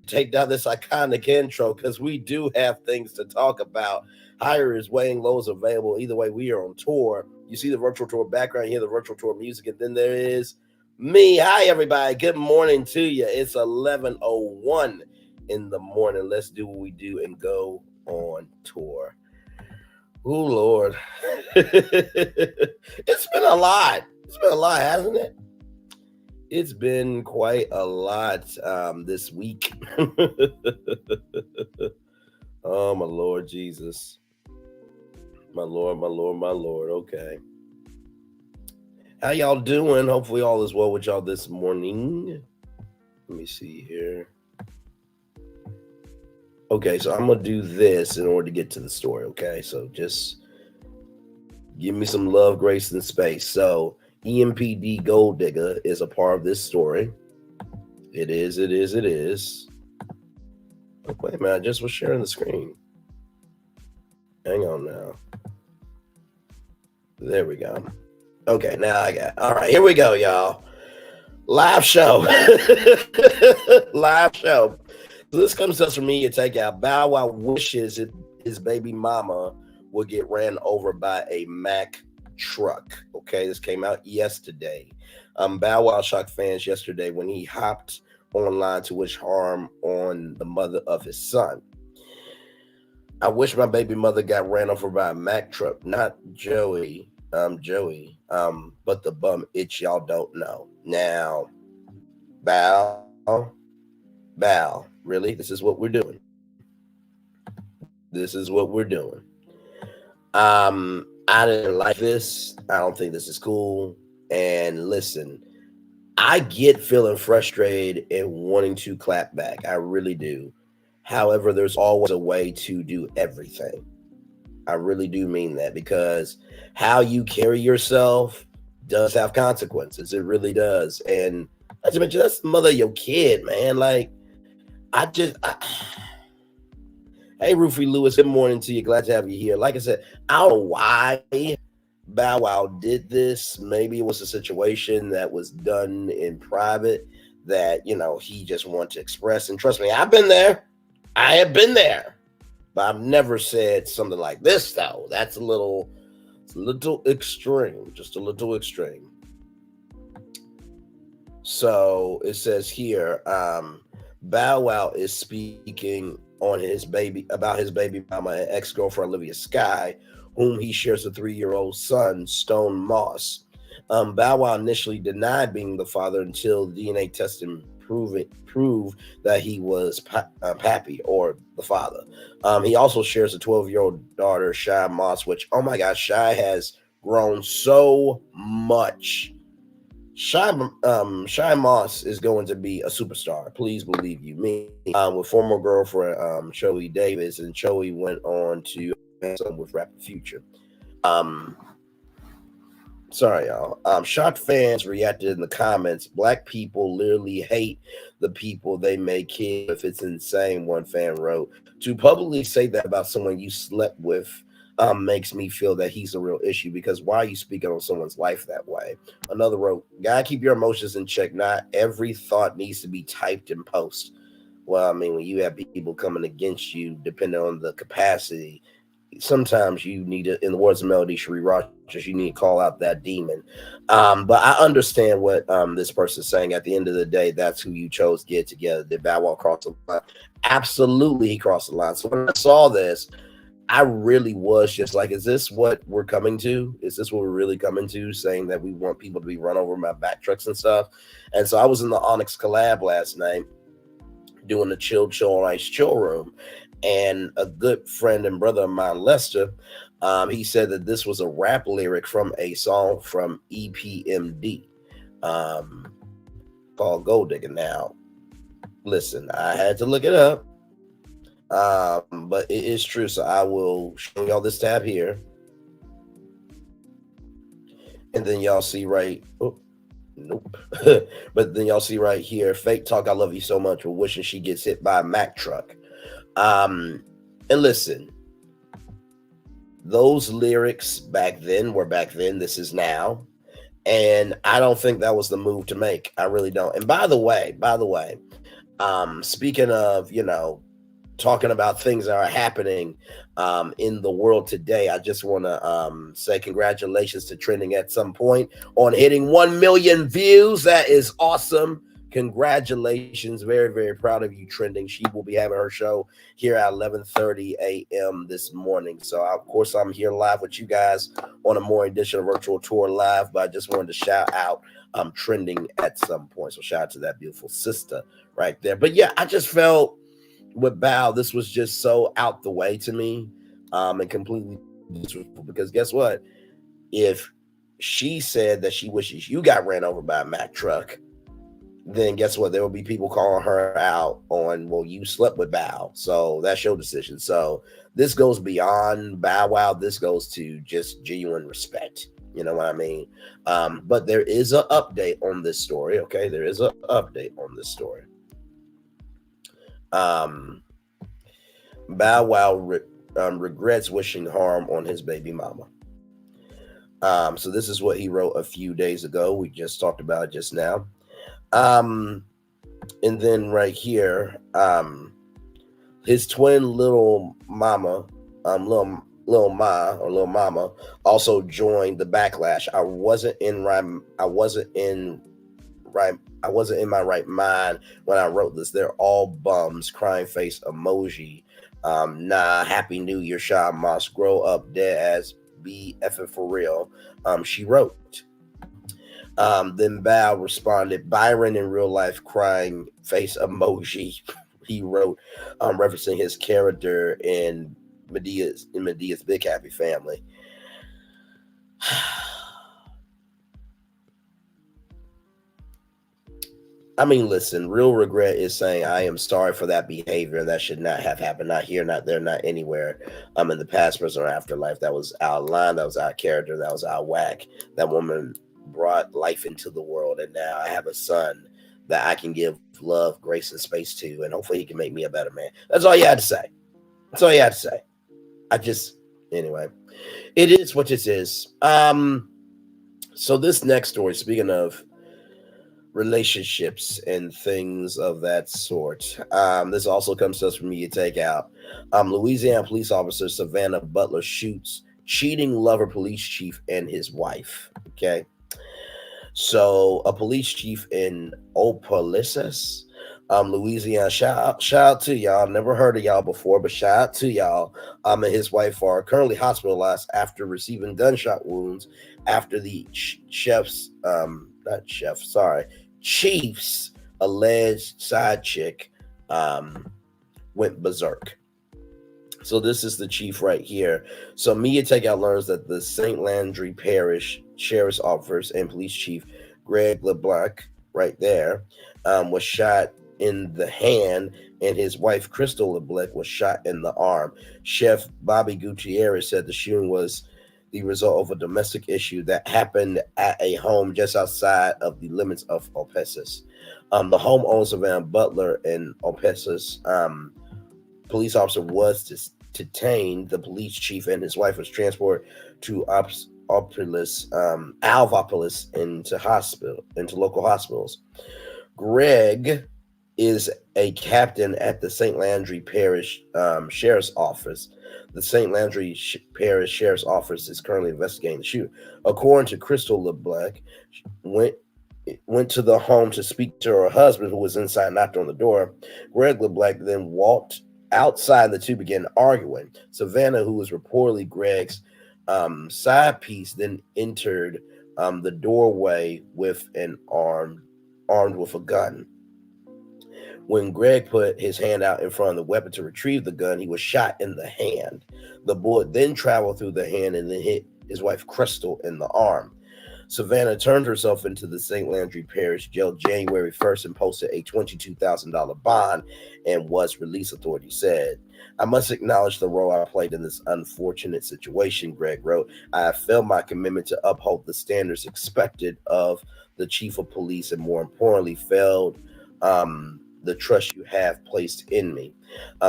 take down this iconic intro because we do have things to talk about. Higher is weighing low is available. Either way, we are on tour. You see the virtual tour background, you hear the virtual tour music, and then there is me. Hi, everybody. Good morning to you. It's 11:01 in the morning. Let's do what we do and go on tour. Oh, Lord. It's been a lot. It's been a lot, hasn't it? It's been quite a lot this week. Oh, my Lord Jesus. My Lord, my Lord, my Lord. Okay. How y'all doing? Hopefully all is well with y'all this morning. Let me see here. Okay, so I'm going to do this in order to get to the story, okay? So just give me some love, grace, and space. So EMPD Gold Digger is a part of this story. It is. Oh, wait a minute, I just was sharing the screen. Hang on now. There we go. Okay, now I got it. All right, here we go, y'all. Live show. Live show. So this comes to us from Media Takeout. Bow Wow wishes his baby mama would get ran over by a Mack truck. Okay, this came out yesterday. Bow Wow shocked fans yesterday when he hopped online to wish harm on the mother of his son. I wish my baby mother got ran over by a Mack truck, not Joey, but the bum itch y'all don't know. Now, Bow, really? This is what we're doing. I didn't like this. I don't think this is cool. And listen, I get feeling frustrated and wanting to clap back. I really do. However, there's always a way to do everything. I really do mean that, because how you carry yourself does have consequences. It really does. And not to mention, that's the mother of your kid, man. Like, hey, Rufy Lewis, good morning to you. Glad to have you here. Like I said, I don't know why Bow Wow did this. Maybe it was a situation that was done in private that, he just wanted to express. And trust me, I've been there. I have been there. But I've never said something like this, though. It's a little extreme. Just a little extreme. So it says here, Bow Wow is speaking on about his baby mama and ex-girlfriend Olivia Skye, whom he shares a 3-year-old son, Stone Moss. Bow Wow initially denied being the father until DNA testing proved that he was Pappy, or the father. He also shares a 12-year-old daughter, Shy Moss, which, oh my gosh, Shy has grown so much. Shy Moss is going to be a superstar. Please believe you me. With former girlfriend Joey Davis, and Joey went on to with Rapid Future. Sorry, y'all. Shocked fans reacted in the comments. Black people literally hate the people they make kids with. It's insane, one fan wrote. To publicly say that about someone you slept with makes me feel that he's a real issue, because why are you speaking on someone's life that way? Another wrote, gotta keep your emotions in check. Not every thought needs to be typed in post. Well, I mean, when you have people coming against you, depending on the capacity, sometimes you need to, in the words of Melody Cherie Rogers, you need to call out that demon. But I understand what this person's saying. At the end of the day, that's who you chose to get together. Did Bow Wow cross the line? Absolutely, he crossed the line. So when I saw this, I really was just like, is this what we're coming to? Is this what we're really coming to, saying that we want people to be run over by back trucks and stuff? And so I was in the Onyx collab last night doing the Chill on Ice chill room. And a good friend and brother of mine, Lester, he said that this was a rap lyric from a song from EPMD called Gold Digger. Now, listen, I had to look it up, but it is true. So I will show y'all this tab here. And then y'all see right... Oh, nope. But then y'all see right here, Fake Talk, I love you so much. We're wishing she gets hit by a Mack truck. And listen, those lyrics back then were back then. This is now. And I don't think that was the move to make. I really don't. And by the way, Speaking of, talking about things that are happening in the world today, I just want to say congratulations to Trending at some point on hitting 1 million views. That is awesome. Congratulations. Very, very proud of you, Trending. She will be having her show here at 11:30 a.m. this morning. So, of course, I'm here live with you guys on a more edition of Virtual Tour Live, but I just wanted to shout out Trending at some point. So, shout out to that beautiful sister right there. But yeah, I just felt with Bao, this was just so out the way to me, and completely disrespectful. Because guess what? If she said that she wishes you got ran over by a Mack truck, then guess what? There will be people calling her out on, well, you slept with Bao. So that's your decision. So this goes beyond Bow Wow. This goes to just genuine respect. You know what I mean? But there is an update on this story. Okay, there is an update on this story. Bow Wow regrets wishing harm on his baby mama. So this is what he wrote a few days ago. We just talked about it just now. And then right here, his twin little mama, little mama, also joined the backlash. I wasn't in my right mind when I wrote this. They're all bums. Crying face emoji. Nah, happy new year, Sean Moss. Grow up, dead ass. Be effing for real. She wrote. Then Bao responded, Byron in real life, crying face emoji. He wrote, referencing his character in Medea's Big Happy Family. I mean, listen, real regret is saying I am sorry for that behavior. That should not have happened. Not here, not there, not anywhere. In the past, present, or afterlife. That was our line. That was our character. That was our whack. That woman brought life into the world. And now I have a son that I can give love, grace, and space to. And hopefully he can make me a better man. That's all you had to say. That's all you had to say. Anyway, it is what it is. So this next story, speaking of relationships and things of that sort. This also comes to us from Media Takeout. Louisiana police officer Savannah Butler shoots cheating lover police chief and his wife. Okay. So a police chief in Opelousas, Louisiana. Shout out to y'all. Never heard of y'all before, but shout out to y'all. And his wife are currently hospitalized after receiving gunshot wounds after the Chief's alleged side chick went berserk. So this is the chief right here. So Media Takeout learns that the St. Landry Parish Sheriff's Office and Police Chief Graig LeBlanc right there was shot in the hand, and his wife Crystal LeBlanc was shot in the arm. Chef Bobby Gutierrez said the shooting was the result of a domestic issue that happened at a home just outside of the limits of Opelousas. The home owner Savannah Butler in Opelousas, police officer was detained. The police chief and his wife was transported to Alvopolis into local hospitals. Greg is a captain at the St. Landry Parish Sheriff's Office. The St. Landry Parish Sheriff's Office is currently investigating the shooting. According to Crystal LeBlanc, went to the home to speak to her husband, who was inside, knocked on the door. Greg LeBlanc then walked outside. The two began arguing. Savannah, who was reportedly Greg's side piece, then entered the doorway with armed with a gun. When Greg put his hand out in front of the weapon to retrieve the gun, he was shot in the hand. The bullet then traveled through the hand and then hit his wife Crystal in the arm. Savannah turned herself into the St. Landry Parish Jail January 1st and posted a $22,000 bond and was released, authorities said. I must acknowledge the role I played in this unfortunate situation, Greg wrote. I have felt my commitment to uphold the standards expected of the chief of police and, more importantly, failed the trust you have placed in me.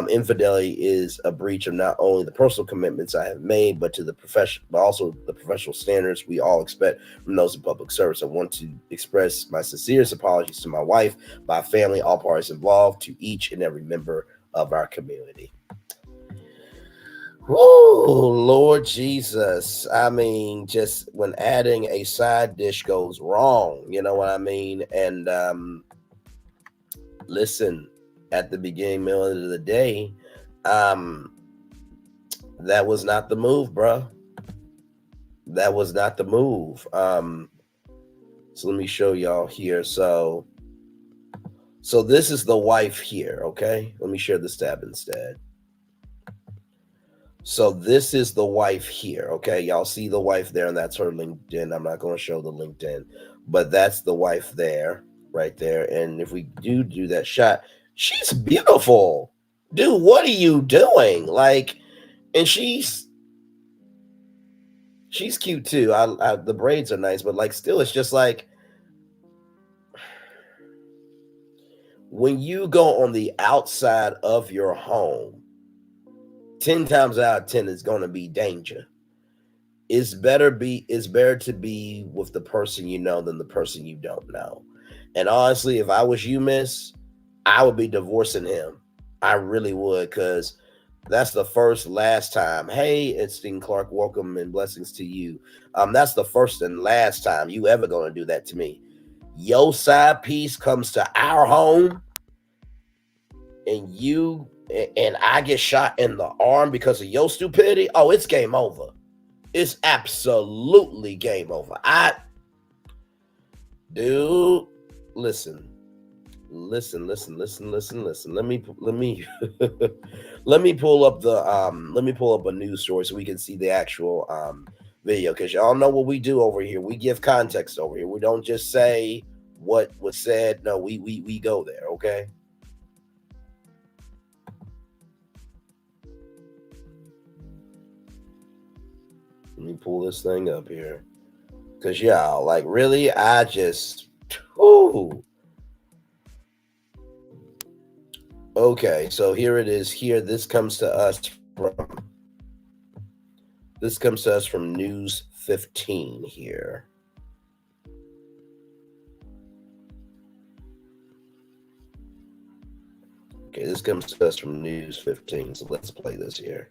Infidelity is a breach of not only the personal commitments I have made, but to the profession, but also the professional standards we all expect from those in public service. I want to express my sincerest apologies to my wife, my family, all parties involved, to each and every member of our community. Oh, Lord Jesus. I mean, just when adding a side dish goes wrong, you know what I mean? And listen, at the beginning, middle of the day, um, that was not the move, bro. That was not the move. So let me show y'all here. So this is the wife here, okay? Let me share this tab instead. So this is the wife here, okay? Y'all see the wife there, and that's her LinkedIn. I'm not going to show the LinkedIn, but that's the wife there, right there. And if we do that shot, she's beautiful. Dude, what are you doing? Like, and she's cute too. The braids are nice, but like still, it's just like when you go on the outside of your home, 10 times out of 10 is going to be danger. It's better to be with the person you know than the person you don't know. And honestly, if I was you, miss, I would be divorcing him. I really would, because that's the last time. Hey, Epstein Clark, welcome and blessings to you. That's the first and last time you ever gonna do that to me. Your side piece comes to our home, and I get shot in the arm because of your stupidity. Oh, it's game over. It's absolutely game over. Dude, listen. Let me let me pull up a news story so we can see the actual video, because y'all know what we do over here. We give context over here. We don't just say what was said. No, we go there, okay? Let me pull this thing up here. Because, y'all, like, really, okay, so here it is. Here, this comes to us from News 15 here. Okay, this comes to us from News 15, so let's play this here.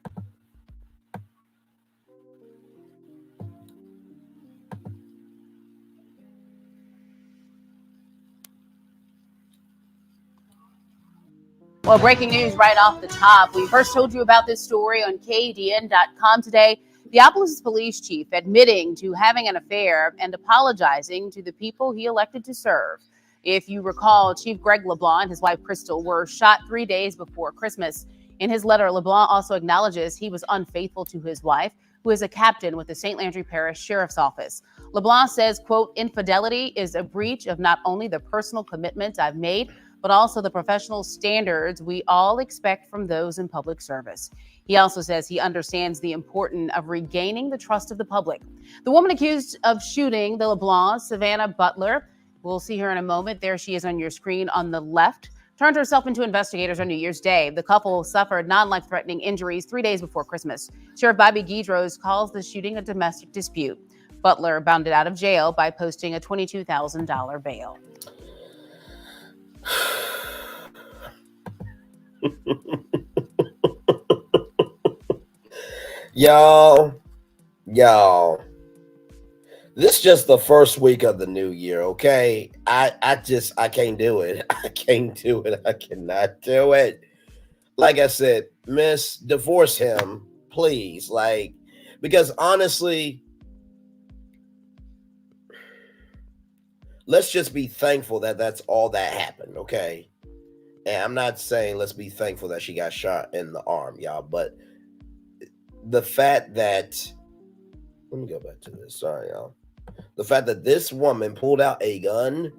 Well, breaking news right off the top. We first told you about this story on KDN.com today. Theopolis police chief admitting to having an affair and apologizing to the people he elected to serve. If you recall, Chief Graig LeBlanc and his wife Crystal were shot 3 days before Christmas. In his letter, LeBlanc also acknowledges he was unfaithful to his wife, who is a captain with the St. Landry Parish Sheriff's Office. LeBlanc says, quote, infidelity is a breach of not only the personal commitments I've made, but also the professional standards we all expect from those in public service. He also says he understands the importance of regaining the trust of the public. The woman accused of shooting the LeBlanc, Savannah Butler, we'll see her in a moment. There she is on your screen on the left, turned herself into investigators on New Year's Day. The couple suffered non-life-threatening injuries 3 days before Christmas. Sheriff Bobby Guidros calls the shooting a domestic dispute. Butler bounded out of jail by posting a $22,000 bail. Y'all, this is just the first week of the new year, okay? I can't do it. I cannot do it. Like I said, miss, divorce him, please. Like, because honestly, let's just be thankful that that's all that happened, okay? And I'm not saying let's be thankful that she got shot in the arm, y'all, but the fact that, let me go back to this, sorry, y'all. The fact that this woman pulled out a gun,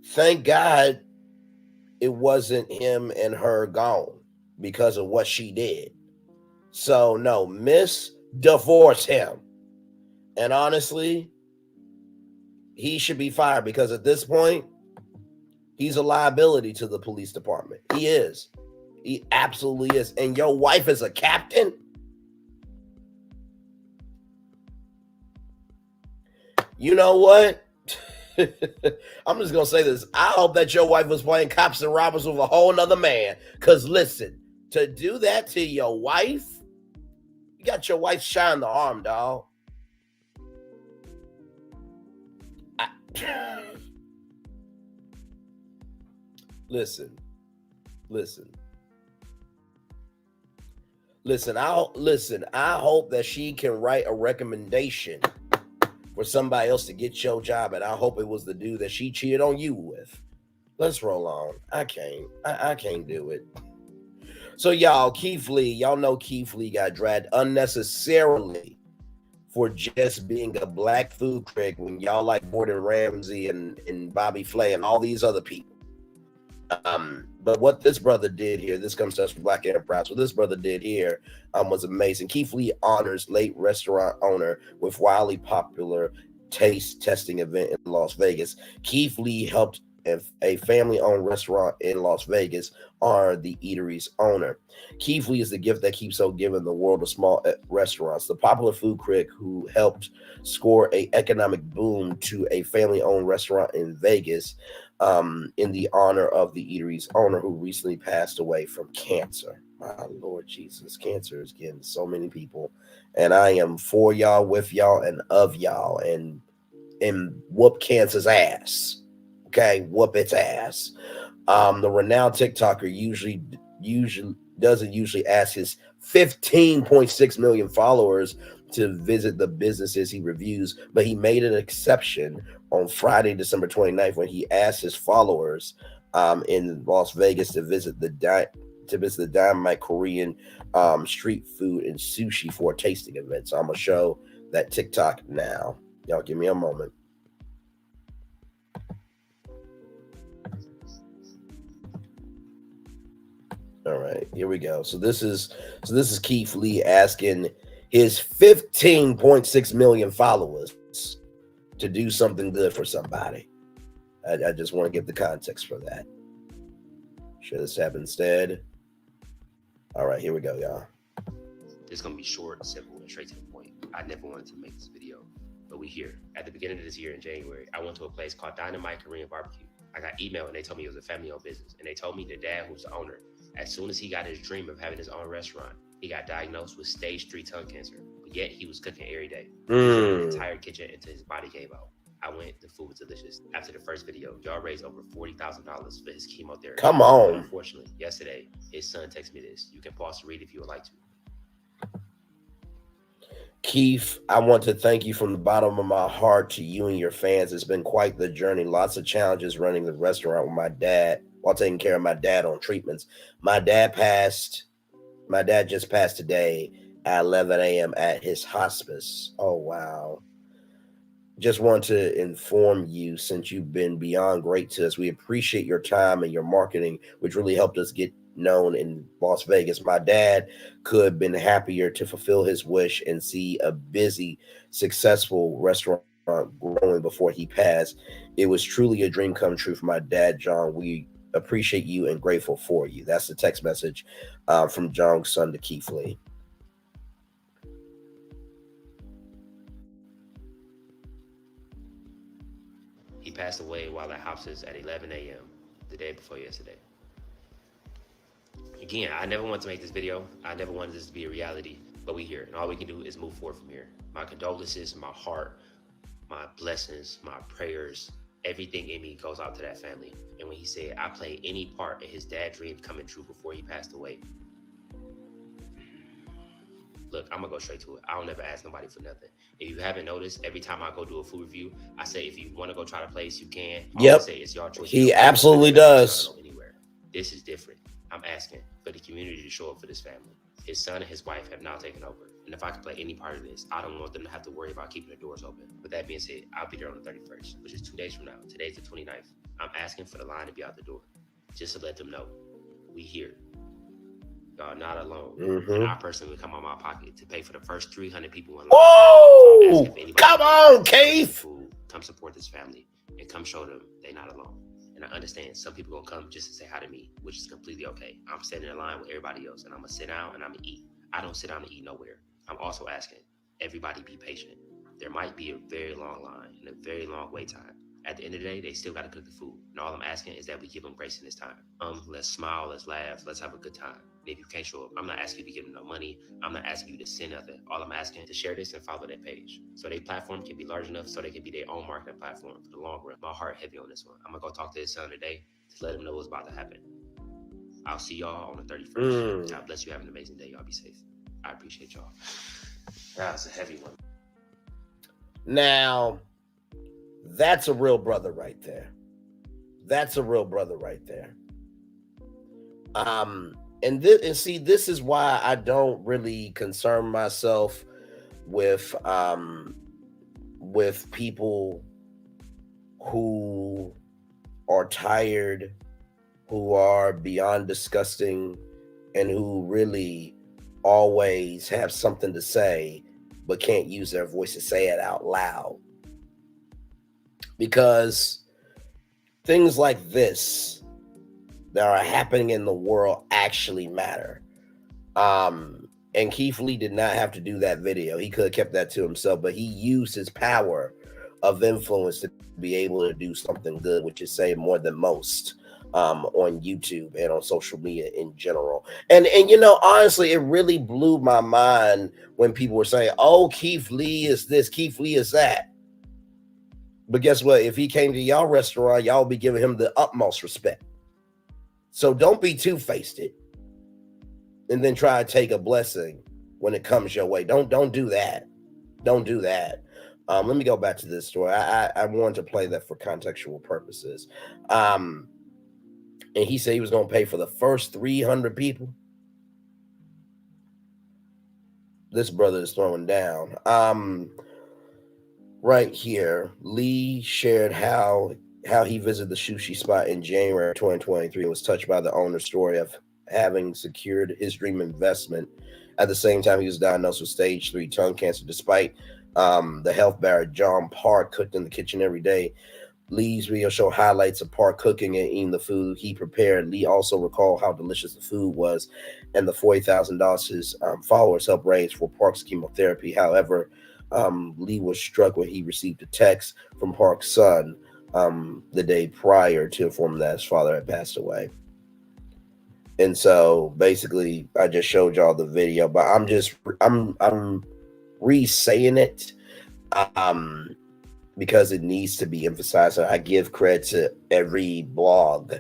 thank God it wasn't him and her gone because of what she did. So, no, miss, divorce him. And honestly, he should be fired, because at this point, He's a liability to the police department. He is. He absolutely is. And your wife is a captain? You know what? I'm just going to say this. I hope that your wife was playing cops and robbers with a whole nother man. Because listen, to do that to your wife, you got your wife shine the arm, dog. Listen. I hope that she can write a recommendation for somebody else to get your job, and I hope it was the dude that she cheated on you with. Let's roll on. I can't do it. So y'all, Keith Lee, y'all know Keith Lee got dragged unnecessarily for just being a black food critic when y'all like Gordon Ramsay and Bobby Flay and all these other people. But what this brother did here, this comes to us from Black Enterprise. What this brother did here was amazing. Keith Lee honors late restaurant owner with wildly popular taste testing event in Las Vegas. Keith Lee helped a family-owned restaurant in Las Vegas honor the eatery's owner. Keith Lee is the gift that keeps on giving the world of small restaurants. The popular food critic who helped score an economic boom to a family-owned restaurant in Vegas in the honor of the eatery's owner who recently passed away from cancer. My Lord Jesus, cancer is getting so many people. And I am for y'all, with y'all, and of y'all, and whoop cancer's ass. Okay, whoop its ass. The renowned TikToker usually doesn't ask his 15.6 million followers to visit the businesses he reviews, but he made an exception on Friday, December 29th, when he asked his followers in Las Vegas to visit the Dynamite Korean street food and sushi for a tasting event. So I'm gonna show that TikTok now. Y'all give me a moment. All right, here we go. So this is Keith Lee asking his 15.6 million followers to do something good for somebody. I just want to give the context for that. Share this tab instead. All right, here we go, y'all. It's gonna be short, simple, and straight to the point. I never wanted to make this video, but we here. At the beginning of this year in January, I went to a place called Dynamite Korean Barbecue. I got email and they told me it was a family-owned business, and they told me the dad, who's the owner, as soon as he got his dream of having his own restaurant, he got diagnosed with stage 3 tongue cancer. But yet he was cooking every day. He turned the entire kitchen until his body gave out. I went, the food was delicious. After the first video, y'all raised over $40,000 for his chemotherapy. Come on. But unfortunately, yesterday, his son texted me this. You can pause to read if you would like to. Keith, I want to thank you from the bottom of my heart to you and your fans. It's been quite the journey. Lots of challenges running the restaurant with my dad while taking care of my dad on treatments. My dad just passed today at 11 a.m. at his hospice. Oh, wow. Just want to inform you, since you've been beyond great to us, we appreciate your time and your marketing, which really helped us get known in Las Vegas. My dad could have been happier to fulfill his wish and see a busy, successful restaurant growing before he passed. It was truly a dream come true for my dad, John. We appreciate you and grateful for you. That's the text message from John's son to Keith Lee. He passed away while at hospice at 11 a.m. the day before yesterday. Again, I never wanted to make this video. I never wanted this to be a reality, but we here, and all we can do is move forward from here. My condolences, my heart, my blessings, my prayers, everything in me goes out to that family. And when he said, I played any part in his dad's dream coming true before he passed away. Look, I'm gonna go straight to it. I don't ever ask nobody for nothing. If you haven't noticed, every time I go do a food review, I say, if you want to go try the place, you can. Yep. I say it's your choice. He absolutely does. Anywhere. This is different. I'm asking for the community to show up for this family. His son and his wife have now taken over. And if I can play any part of this, I don't want them to have to worry about keeping the doors open. With that being said, I'll be there on the 31st, which is 2 days from now. Today's the 29th. I'm asking for the line to be out the door, just to let them know we here. Y'all not alone. And I personally would come out my pocket to pay for the first 300 people in line. Oh, come on, Keith. Come support this family and come show them they're not alone. And I understand some people gonna come just to say hi to me, which is completely okay. I'm standing in line with everybody else, and I'm gonna sit down and I'm gonna eat. I don't sit down and eat nowhere. I'm also asking everybody be patient. There might be a very long line and a very long wait time. At the end of the day, they still gotta cook the food. And all I'm asking is that we give them grace in this time. Let's smile, let's laugh, let's have a good time. And if you can't show up, I'm not asking you to give them no money. I'm not asking you to send nothing. All I'm asking is to share this and follow that page. So their platform can be large enough so they can be their own marketing platform for the long run. My heart heavy on this one. I'm gonna go talk to his son today to let him know what's about to happen. I'll see y'all on the 31st. God bless you. Have an amazing day. Y'all be safe. I appreciate y'all. That's a heavy one. Now, that's a real brother right there. That's a real brother right there. And see, this is why I don't really concern myself with people who are tired, who are beyond disgusting, and who really always have something to say but can't use their voice to say it out loud. Because things like this that are happening in the world actually matter. And Keith Lee did not have to do that video. He could have kept that to himself, but he used his power of influence to be able to do something good, which is saying more than most on YouTube and on social media in general. And you know, honestly, it really blew my mind when people were saying, oh, Keith Lee is this, Keith Lee is that. But guess what? If he came to y'all restaurant, y'all be giving him the utmost respect. So don't be two-faced it and then try to take a blessing when it comes your way. Don't do that. Don't do that. Let me go back to this story. I wanted to play that for contextual purposes. And he said he was going to pay for the first 300 people. This brother is throwing down. Right here, Lee shared how he visited the sushi spot in January 2023 and was touched by the owner's story of having secured his dream investment. At the same time, he was diagnosed with stage 3 tongue cancer. Despite the health barrier, John Park cooked in the kitchen every day. Lee's video show highlights of Park cooking and eating the food he prepared. Lee also recalled how delicious the food was and the $40,000 his followers helped raise for Park's chemotherapy. However, Lee was struck when he received a text from Park's son the day prior to inform that his father had passed away. And so basically I just showed y'all the video, but I'm re-saying it because it needs to be emphasized. I give credit to every blog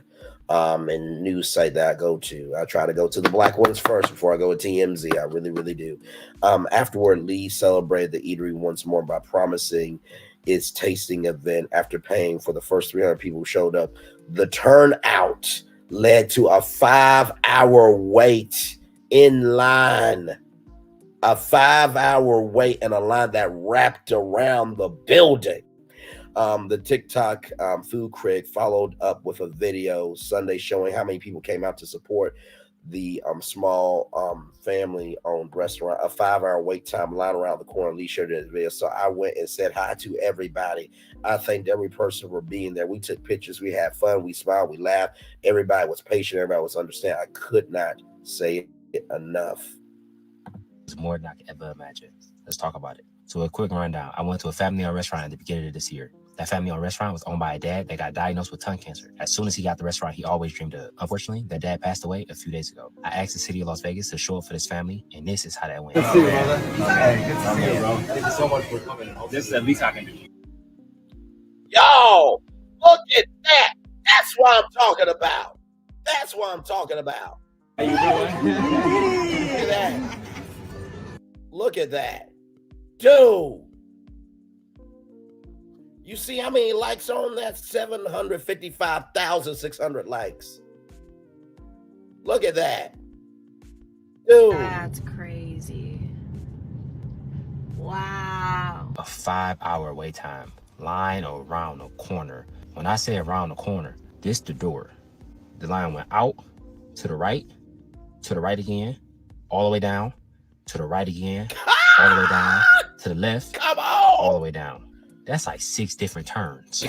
and news site that I go to. I try to go to the black ones first before I go to TMZ. I really, really do. Afterward, Lee celebrated the eatery once more by promising its tasting event after paying for the first 300 people who showed up. The turnout led to a 5-hour wait in line. A 5-hour wait in a line that wrapped around the building. The TikTok food critic followed up with a video Sunday showing how many people came out to support the small family-owned restaurant. A 5-hour wait time line around the corner. Lee shared this video. So I went and said hi to everybody. I thanked every person for being there. We took pictures. We had fun. We smiled. We laughed. Everybody was patient. Everybody was understanding. I could not say it enough. It's more than I could ever imagine. Let's talk about it. So a quick rundown. I went to a family-owned restaurant at the beginning of this year. That family-owned restaurant was owned by a dad that got diagnosed with tongue cancer. As soon as he got the restaurant, he always dreamed of it. Unfortunately, that dad passed away a few days ago. I asked the city of Las Vegas to show up for this family, and this is how that went. Good to see you, brother. Hey, good to see you, bro. Thank you so much for coming. This is the least I can do. Yo, look at that. That's what I'm talking about. That's what I'm talking about. How you doing? Look at that. Look at that. Dude. You see how many likes on that? 755,600 likes. Look at that. Dude. That's crazy. Wow. A 5-hour wait time. Line around the corner. When I say around the corner, this the door. The line went out, to the right again, all the way down, to the right again, all the way down, to the left, Come on. all the way down. That's like 6 different turns.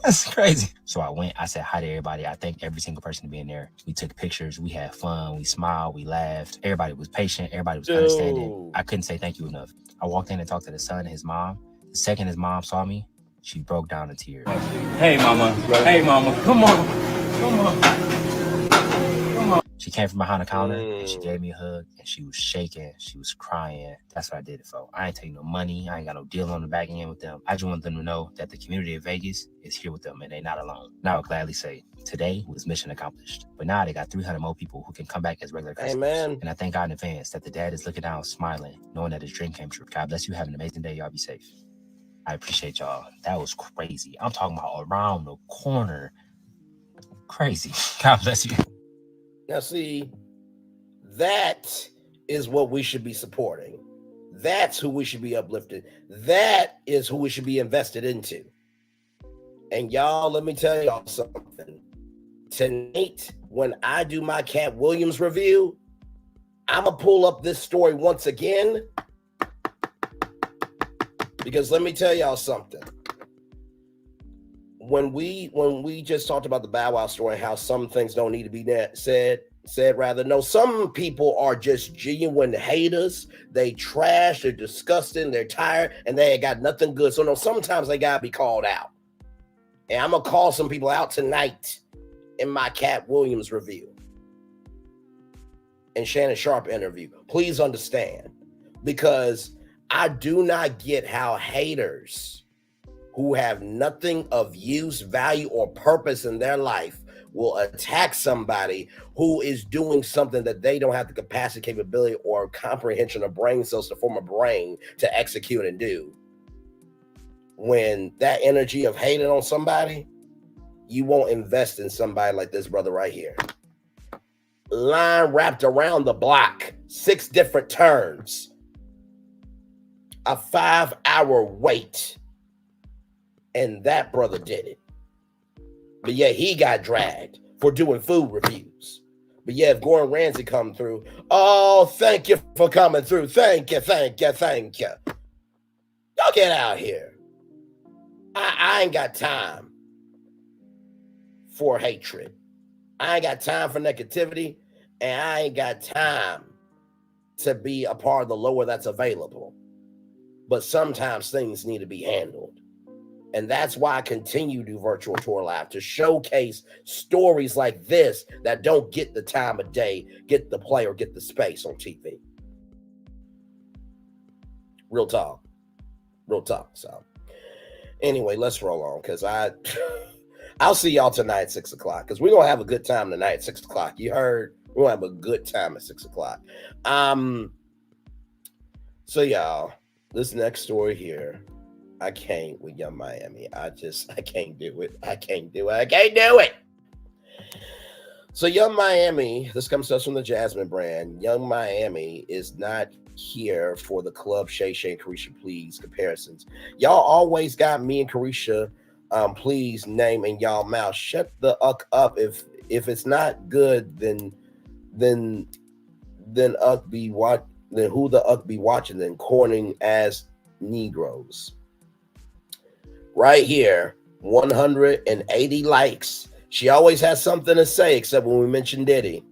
That's crazy. So I went, I said hi to everybody. I thanked every single person being there. We took pictures, we had fun, we smiled, we laughed. Everybody was patient, everybody was understanding. I couldn't say thank you enough. I walked in and talked to the son and his mom. The second his mom saw me, she broke down in tears. Hey, mama. Hey, mama. Come on. Come on. She came from behind the counter and she gave me a hug and she was shaking. She was crying. That's what I did it for. I ain't taking no money. I ain't got no deal on the back end with them. I just want them to know that the community of Vegas is here with them and they're not alone. Now I would gladly say today was mission accomplished. But now they got 300 more people who can come back as regular customers. Amen. And I thank God in advance that the dad is looking down, smiling, knowing that his dream came true. God bless you. Have an amazing day. Y'all be safe. I appreciate y'all. That was crazy. I'm talking about around the corner. Crazy. God bless you. Now, see, that is what we should be supporting. That's who we should be uplifting. That is who we should be invested into. And y'all, let me tell y'all something. Tonight, when I do my Cat Williams review, I'm going to pull up this story once again. Because let me tell y'all something. When we just talked about the Bow Wow story, how some things don't need to be said rather. No, some people are just genuine haters. They trash, they're disgusting, they're tired, and they ain't got nothing good. So no, sometimes they gotta be called out. And I'm gonna call some people out tonight in my Cat Williams review and Shannon Sharp interview. Please understand, because I do not get how haters who have nothing of use, value, or purpose in their life will attack somebody who is doing something that they don't have the capacity, capability, or comprehension of brain cells to form a brain to execute and do. When that energy of hating on somebody, you won't invest in somebody like this brother right here. Line wrapped around the block, 6 different turns, a 5-hour wait. And that brother did it. But yeah, he got dragged for doing food reviews. But yeah, if Gordon Ramsay come through, oh, thank you for coming through. Thank you, thank you, thank you. Y'all get out here. I ain't got time for hatred. I ain't got time for negativity. And I ain't got time to be a part of the lower that's available. But sometimes things need to be handled. And that's why I continue to do virtual tour live, to showcase stories like this that don't get the time of day, get the play, or get the space on TV. Real talk. Real talk. So anyway, let's roll on, because I'll see y'all tonight at 6 o'clock, because we're going to have a good time tonight at 6 o'clock. You heard? We're going to have a good time at 6 o'clock. So y'all, this next story here, I can't with Young Miami. I can't do it. I can't do it. So Young Miami, this comes to us from the Jasmine brand. Young Miami is not here for the Club Shay Shay and Carisha Please comparisons. Y'all always got me and Carisha please name in y'all mouth. Shut the up. If it's not good, then uck be what? Then who the uck be watching? Then corning as Negroes. Right here, 180 likes. She always has something to say, except when we mention Diddy.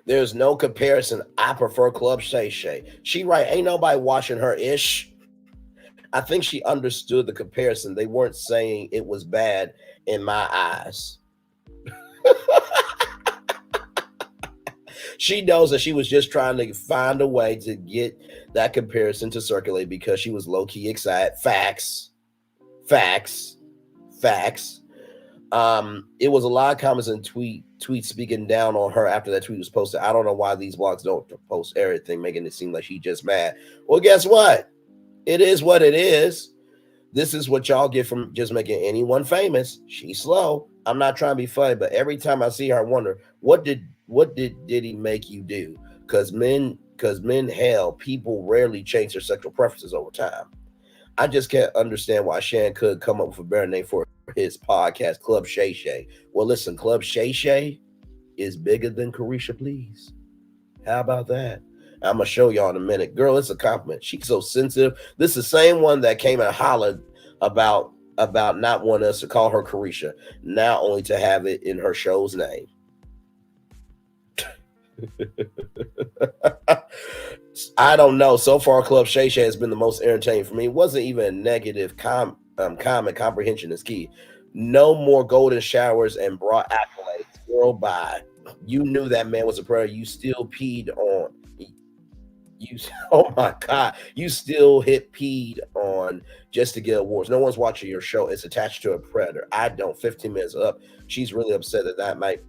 There's no comparison. I prefer Club Shay Shay. She right, ain't nobody watching her ish. I think she understood the comparison. They weren't saying it was bad in my eyes. She knows that she was just trying to find a way to get that comparison to circulate because she was low-key excited. Facts. It was a lot of comments and tweets speaking down on her after that tweet was posted. I don't know why these blogs don't post everything, making it seem like she just mad. Well, guess what? It is what it is. This is what y'all get from just making anyone famous. She's slow. I'm not trying to be funny, but every time I see her, I wonder, what did he make you do? Because men, hell, people rarely change their sexual preferences over time. I just can't understand why Shan could come up with a better name for his podcast, Club Shay Shay. Well, listen, Club Shay Shay is bigger than Carisha Please. How about that? I'm gonna show y'all in a minute. Girl, it's a compliment. She's so sensitive. This is the same one that came and hollered about not wanting us to call her Carisha, now only to have it in her show's name. I don't know. So far, Club Shay Shay has been the most entertaining for me. It wasn't even a negative comment. Comprehension is key. No more golden showers and brought accolades. Girl, bye. You knew that man was a predator. You still peed on. You, oh my God, you still hit peed on just to get awards. No one's watching your show. It's attached to a predator. I don't. 15 minutes up. She's really upset that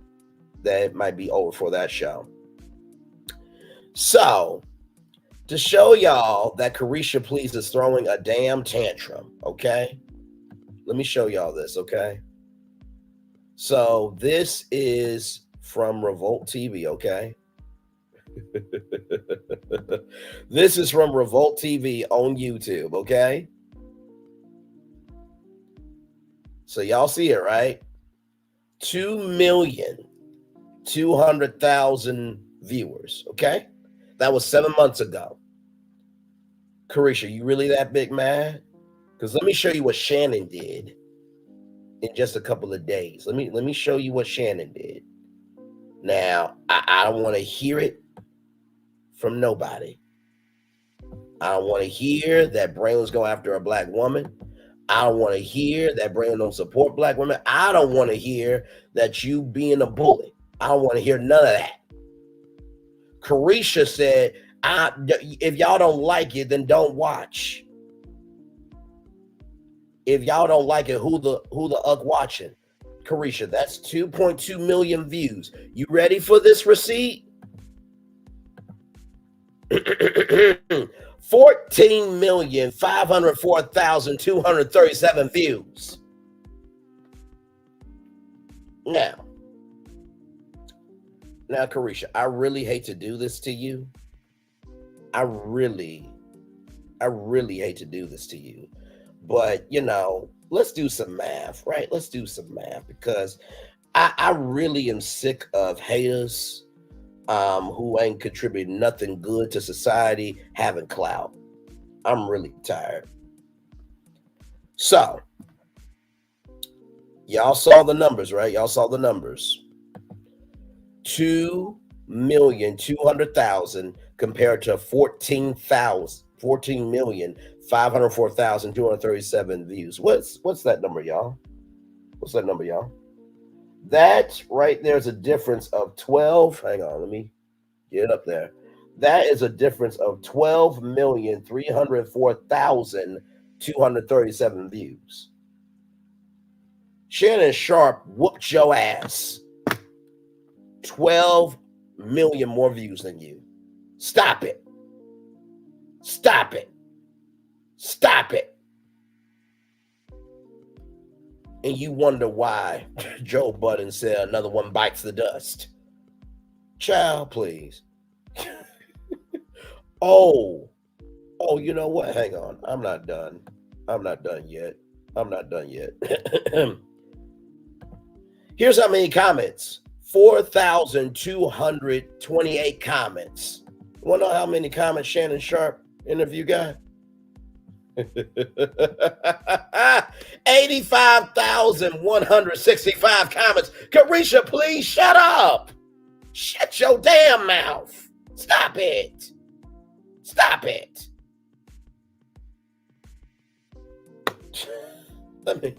it might be over for that show. So, to show y'all that Carisha Please is throwing a damn tantrum, okay? Let me show y'all this, okay? So, this is from Revolt TV, okay? This is from Revolt TV on YouTube, okay? So y'all see it, right? 2,200,000 viewers, okay? That was 7 months ago. Carisha, you really that big mad? Because let me show you what Shannon did in just a couple of days. Let me show you what Shannon did. Now, I don't want to hear it from nobody. I don't want to hear that Braylon's going after a black woman. I don't want to hear that Braylon don't support black women. I don't want to hear that you being a bully. I don't want to hear none of that. Carisha said, if y'all don't like it, then don't watch. If y'all don't like it, who the uck watching? Carisha, that's 2.2 million views. You ready for this receipt? 14,504,237 views. Now, Carisha, I really hate to do this to you. I really hate to do this to you. But, let's do some math, right? Let's do some math because I really am sick of haters who ain't contributing nothing good to society having clout. I'm really tired. So, y'all saw the numbers, right? Y'all saw the numbers. 2,200,000 compared to 14,504,237 views. What's that number, y'all? What's that number, y'all? That right there's a difference of 12. Hang on, let me get it up there. That is a difference of 12,304,237 views. Shannon Sharp whooped your ass. 12 million more views than you. Stop it. Stop it. Stop it. And you wonder why Joe Budden said another one bites the dust. Child, please. Oh, you know what? Hang on. I'm not done. I'm not done yet. Here's how many comments. 4,228 comments. You want to know how many comments Shannon Sharp interview got? 85,165 comments. Carisha, please shut up. Shut your damn mouth. Stop it. Stop it. Let me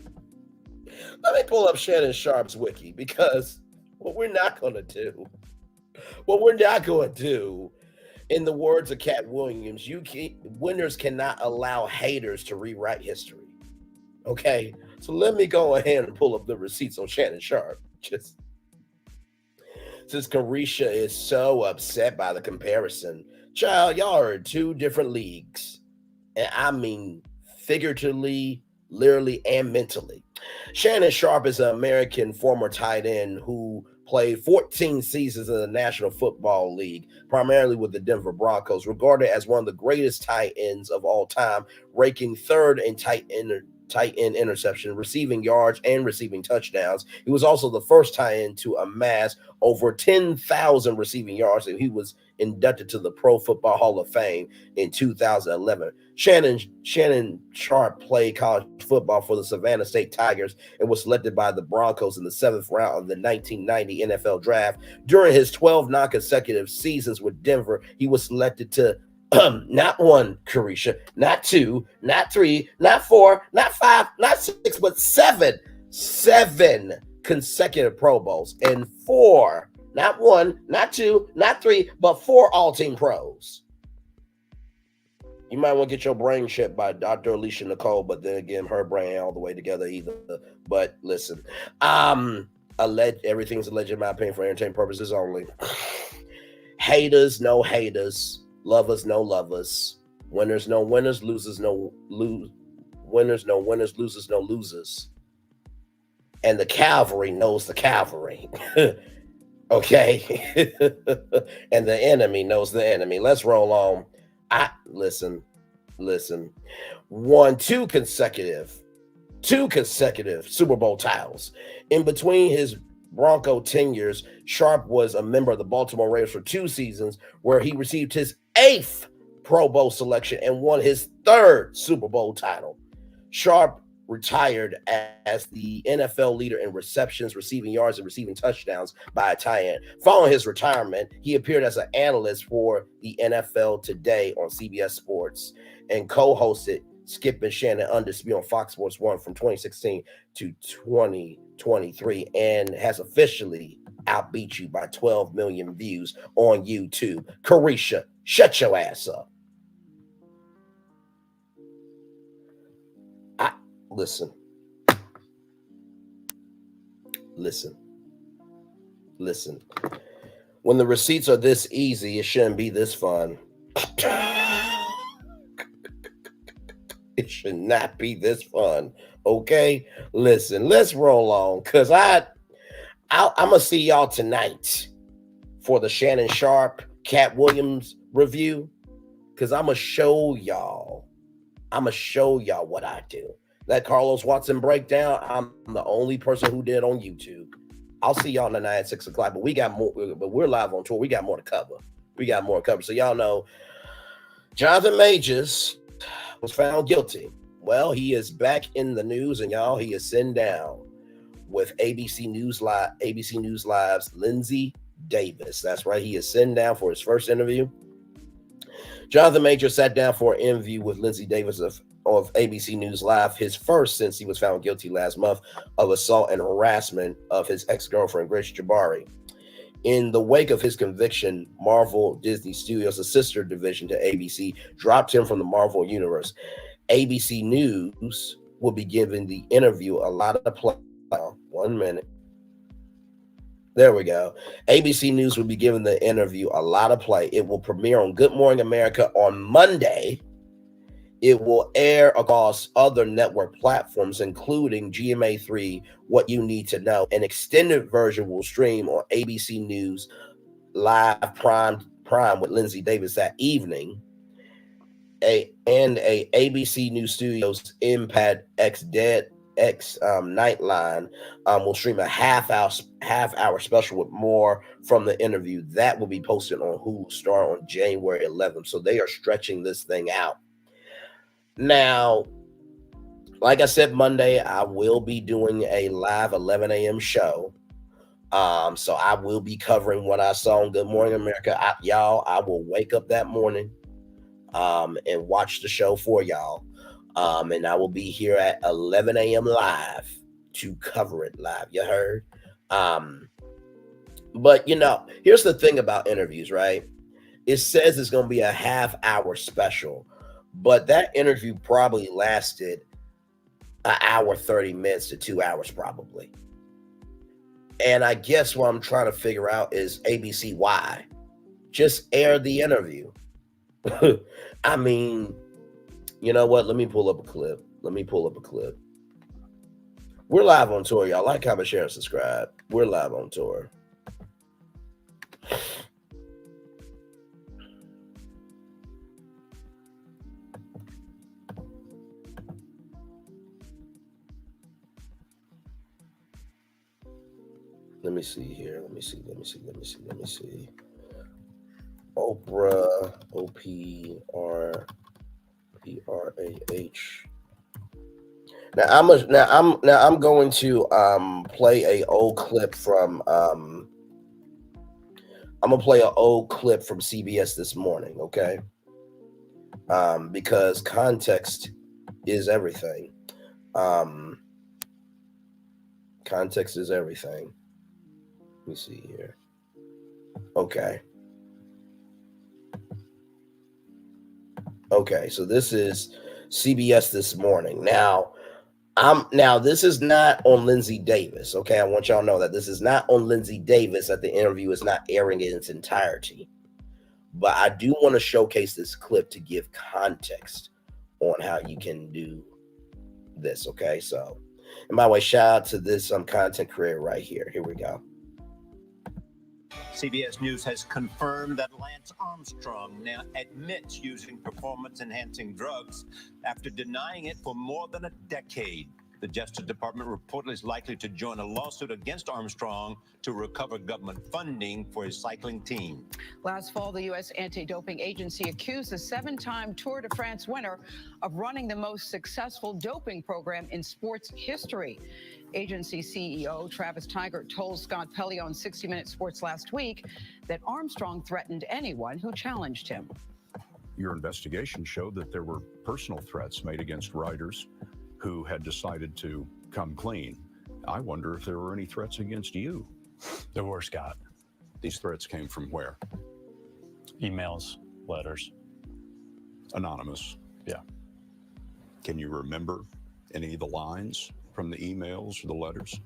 pull up Shannon Sharp's wiki because what we're not going to do, in the words of Cat Williams, winners cannot allow haters to rewrite history. Okay, so let me go ahead and pull up the receipts on Shannon Sharp. Just since Carisha is so upset by the comparison, child, y'all are in two different leagues, and I mean figuratively, literally, and mentally. Shannon Sharp is an American former tight end who played 14 seasons in the National Football League, primarily with the Denver Broncos, regarded as one of the greatest tight ends of all time, ranking third in tight end interception, receiving yards, and receiving touchdowns. He was also the first tight end to amass over 10,000 receiving yards, and he was inducted to the Pro Football Hall of Fame in 2011. Shannon Sharpe played college football for the Savannah State Tigers and was selected by the Broncos in the 7th round of the 1990 NFL Draft. During his 12 non-consecutive seasons with Denver, he was selected to not one, Carisha, not two, not three, not four, not five, not six, but seven consecutive Pro Bowls and 4, not one, not two, not three, but 4 all-team pros. You might want to get your brain checked by Dr. Alicia Nicole, but then again, her brain ain't all the way together either. But listen, everything's alleged in my opinion for entertainment purposes only. Haters, no haters. Lovers, no lovers. Winners, no winners. Losers, no winners, no winners. Losers, no losers. And the cavalry knows the cavalry. Okay? And the enemy knows the enemy. Let's roll on. Listen. Two consecutive Super Bowl titles. In between his Bronco tenures, Sharpe was a member of the Baltimore Ravens for 2 seasons, where he received his 8th Pro Bowl selection and won his 3rd Super Bowl title. Sharpe retired as the NFL leader in receptions, receiving yards, and receiving touchdowns by a tight end. Following his retirement, he appeared as an analyst for the NFL Today on CBS Sports and co-hosted Skip and Shannon Undisputed on Fox Sports 1 from 2016 to 2023 and has officially outbeat you by 12 million views on YouTube. Carisha, shut your ass up. Listen. When the receipts are this easy, it shouldn't be this fun. It should not be this fun. Okay? Listen, let's roll on, because I'm going to see y'all tonight for the Shannon Sharpe, Cat Williams review, because I'm going to show y'all what I do. That Carlos Watson breakdown, I'm the only person who did on YouTube. I'll see y'all tonight at 6 o'clock, but we got more, but we're live on tour. We got more to cover. So y'all know Jonathan Majors was found guilty. Well, he is back in the news, and y'all, he is sitting down with ABC News Live's Lindsay Davis. That's right. He is sitting down for his first interview. Jonathan Majors sat down for an interview with Lindsay Davis of ABC News Live, his first since he was found guilty last month of assault and harassment of his ex-girlfriend, Grace Jabari. In the wake of his conviction, Marvel Disney Studios, a sister division to ABC, dropped him from the Marvel universe. ABC News will be giving the interview a lot of play. 1 minute. There we go. ABC News will be giving the interview a lot of play. It will premiere on Good Morning America on Monday. It will air across other network platforms, including GMA3, What You Need to Know. An extended version will stream on ABC News Live Prime with Lindsay Davis that evening. A ABC News Studios Impact X Nightline will stream a half hour special with more from the interview that will be posted on Hulu Star on January 11th. So they are stretching this thing out. Now, like I said, Monday, I will be doing a live 11 a.m. show. So I will be covering what I saw on Good Morning America. I will wake up that morning and watch the show for y'all. And I will be here at 11 a.m. live to cover it live. You heard? But, here's the thing about interviews, right? It says it's going to be a half hour special. But that interview probably lasted an hour, 30 minutes to 2 hours probably. And I guess what I'm trying to figure out is ABC, why? Just air the interview. I mean, you know what? Let me pull up a clip. We're live on tour, y'all. Like, comment, share, and subscribe. We're live on tour. Let me see here. Let me see. Oprah, O-P-R-A-H. Now I'm going to play a old clip from I'm gonna play an old clip from CBS this morning, okay? Because context is everything. Context is everything. Let me see here. Okay. Okay, so this is CBS this morning. Now this is not on Lindsay Davis. Okay, I want y'all to know that this is not on Lindsay Davis, that the interview is not airing in its entirety. But I do want to showcase this clip to give context on how you can do this. Okay, so and by the way, shout out to this content creator right here. Here we go. CBS News has confirmed that Lance Armstrong now admits using performance-enhancing drugs after denying it for more than a decade. The Justice Department reportedly is likely to join a lawsuit against Armstrong to recover government funding for his cycling team. Last fall, the U.S. anti-doping agency accused the 7-time Tour de France winner of running the most successful doping program in sports history. Agency CEO Travis Tigert told Scott Pelley on 60 Minutes Sports last week that Armstrong threatened anyone who challenged him. Your investigation showed that there were personal threats made against riders who had decided to come clean. I wonder if there were any threats against you. There were, Scott. These threats came from where? Emails, letters. Anonymous. Yeah. Can you remember any of the lines from the emails or the letters?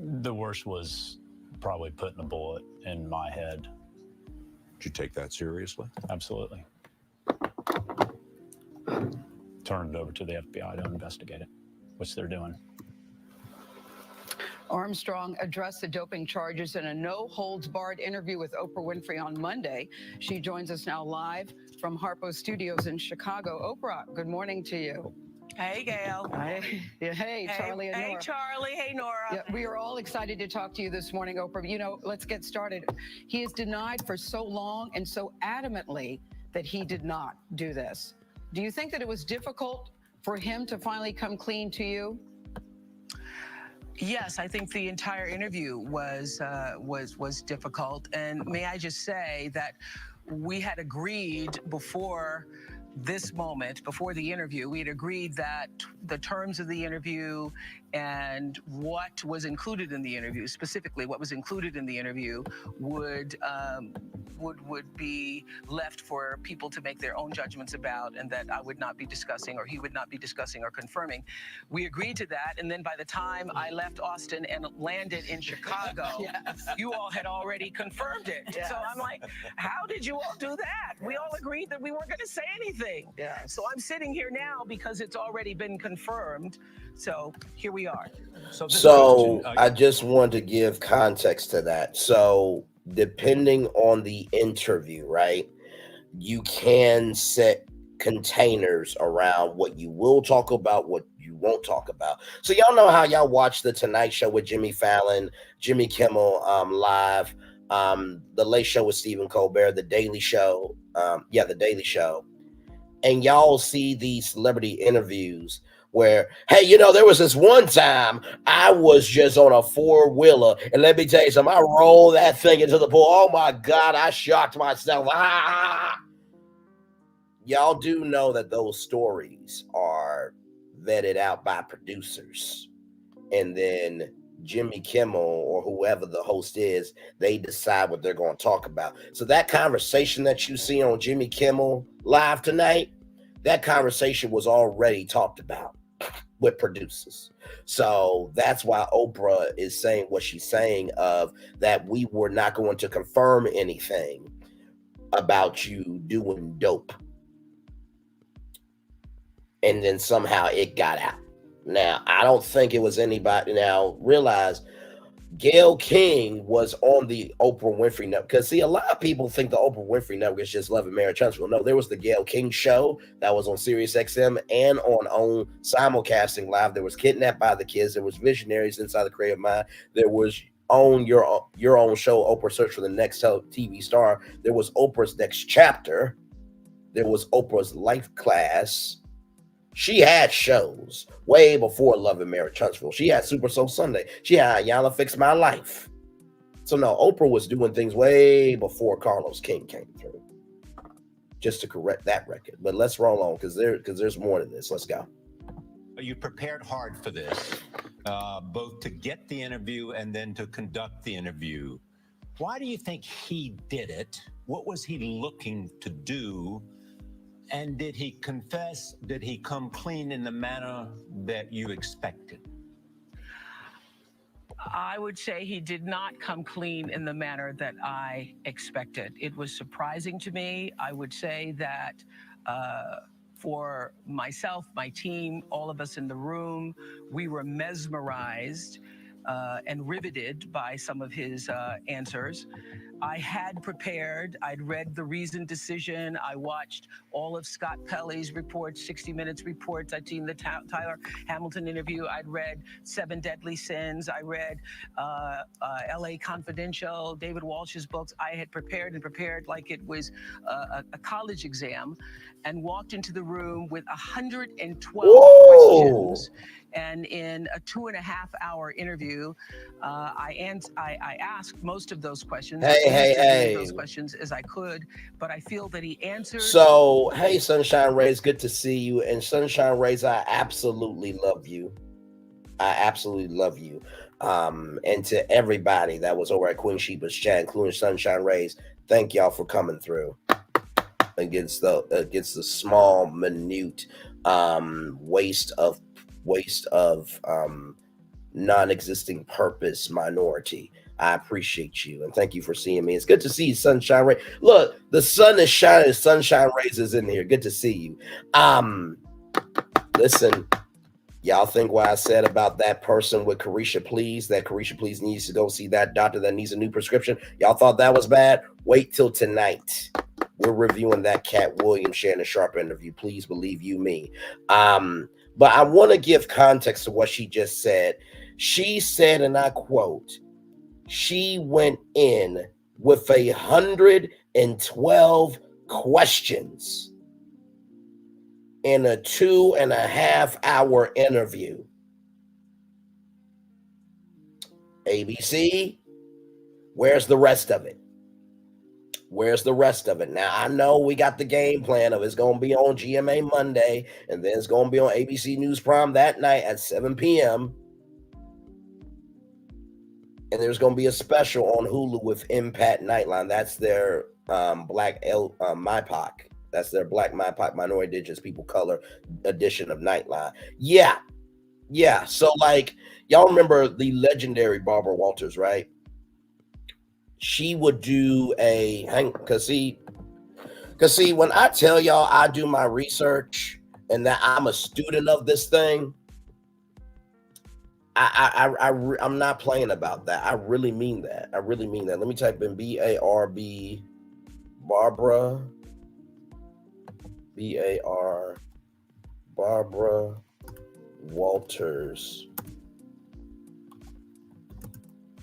The worst was probably putting a bullet in my head. Did you take that seriously? Absolutely. Turned it over to the FBI to investigate it, which they're doing. Armstrong addressed the doping charges in a no-holds-barred interview with Oprah Winfrey on Monday. She joins us now live from Harpo Studios in Chicago. Oprah, good morning to you. Hey, Gail. Hey, Charlie and Nora. Hey, Charlie. Hey, Nora. Yeah, we are all excited to talk to you this morning, Oprah. You know, let's get started. He has denied for so long and so adamantly that he did not do this. Do you think that it was difficult for him to finally come clean to you? Yes, I think the entire interview was difficult. And may I just say that we had agreed before this moment, before the interview, we had agreed that the terms of the interview and what was included in the interview, specifically what was included in the interview, would be left for people to make their own judgments about, and that I would not be discussing, or he would not be discussing or confirming. We agreed to that, and then by the time I left Austin and landed in Chicago, Yes. you all had already confirmed it. Yes. So I'm like, how did you all do that? We all agreed that we weren't going to say anything. Yes. So I'm sitting here now because it's already been confirmed. So here we are. So I just want to give context to that. So depending on the interview, right, you can set containers around what you will talk about, what you won't talk about. So y'all know how y'all watch the Tonight Show with Jimmy Fallon, Jimmy Kimmel live, the Late Show with Stephen Colbert, the Daily Show, the Daily Show, and y'all see these celebrity interviews where, hey, you know, there was this one time I was just on a 4-wheeler, and let me tell you something, I rolled that thing into the pool. Oh my God, I shocked myself. Y'all do know that those stories are vetted out by producers, and then Jimmy Kimmel or whoever the host is, they decide what they're going to talk about. So that conversation that you see on Jimmy Kimmel Live tonight, that conversation was already talked about with producers. So that's why Oprah is saying what she's saying, of that we were not going to confirm anything about you doing dope. And then somehow it got out. Now, I don't think it was anybody. Now, realize Gayle King was on the Oprah Winfrey Network. Because, see, a lot of people think the Oprah Winfrey Network is just Love and Marriage Huntsville. No, there was the Gayle King show that was on Sirius XM and on simulcasting live. There was Kidnapped by the Kids. There was Visionaries Inside the Creative Mind. There was own your own show, Oprah Search for the Next TV Star. There was Oprah's Next Chapter. There was Oprah's Life Class. She had shows way before Love and Marriage Huntsville. She had Super Soul Sunday. She had Yana Fix My Life. So no, Oprah was doing things way before Carlos King came through. Just to correct that record. But let's roll on because there's more to this. Let's go. You prepared hard for this, both to get the interview and then to conduct the interview. Why do you think he did it? What was he looking to do? And did he confess? Did he come clean in the manner that you expected? I would say he did not come clean in the manner that I expected. It was surprising to me. I would say that for myself, my team, all of us in the room, we were mesmerized and riveted by some of his answers. I had prepared. I'd read the reasoned decision. I watched all of Scott Pelley's reports, 60 Minutes reports. I'd seen the Tyler Hamilton interview. I'd read Seven Deadly Sins. I read L.A. Confidential, David Walsh's books. I had prepared like it was a college exam, and walked into the room with 112 questions. And in a 2.5-hour interview, I asked most of those questions. Hey. Those questions as I could, but I feel that he answered. So, hey, Sunshine Rays, good to see you. And Sunshine Rays, I absolutely love you. I absolutely love you. And to everybody that was over at Queen Sheba's chat, including Sunshine Rays, thank y'all for coming through against the small, minute waste of non-existing purpose minority. I appreciate you and thank you for seeing me. It's good to see you, Sunshine Ray. Look, the sun is shining. Sunshine Rays is in here. Good to see you. Listen, y'all think what I said about that person with Carisha Please, that Carisha Please needs to go see that doctor that needs a new prescription? Y'all thought that was bad? Wait till tonight. We're reviewing that Cat Williams Shannon Sharp interview. Please believe you me. But I want to give context to what she just said. She said, and I quote, she went in with 112 questions in a 2.5-hour interview. ABC, where's the rest of it? Where's the rest of it? Now, I know we got the game plan of it's going to be on GMA Monday, and then it's going to be on ABC News Prime that night at 7 p.m. And there's going to be a special on Hulu with Impact Nightline. That's their Black MIPOC. That's their Black MIPOC, Minority Indigenous People Color edition of Nightline. Yeah. So, like, y'all remember the legendary Barbara Walters, right? She would do because see, when I tell y'all I do my research and that I'm a student of this thing, I'm not playing about that. I really mean that. Let me type in BARB Barbara Walters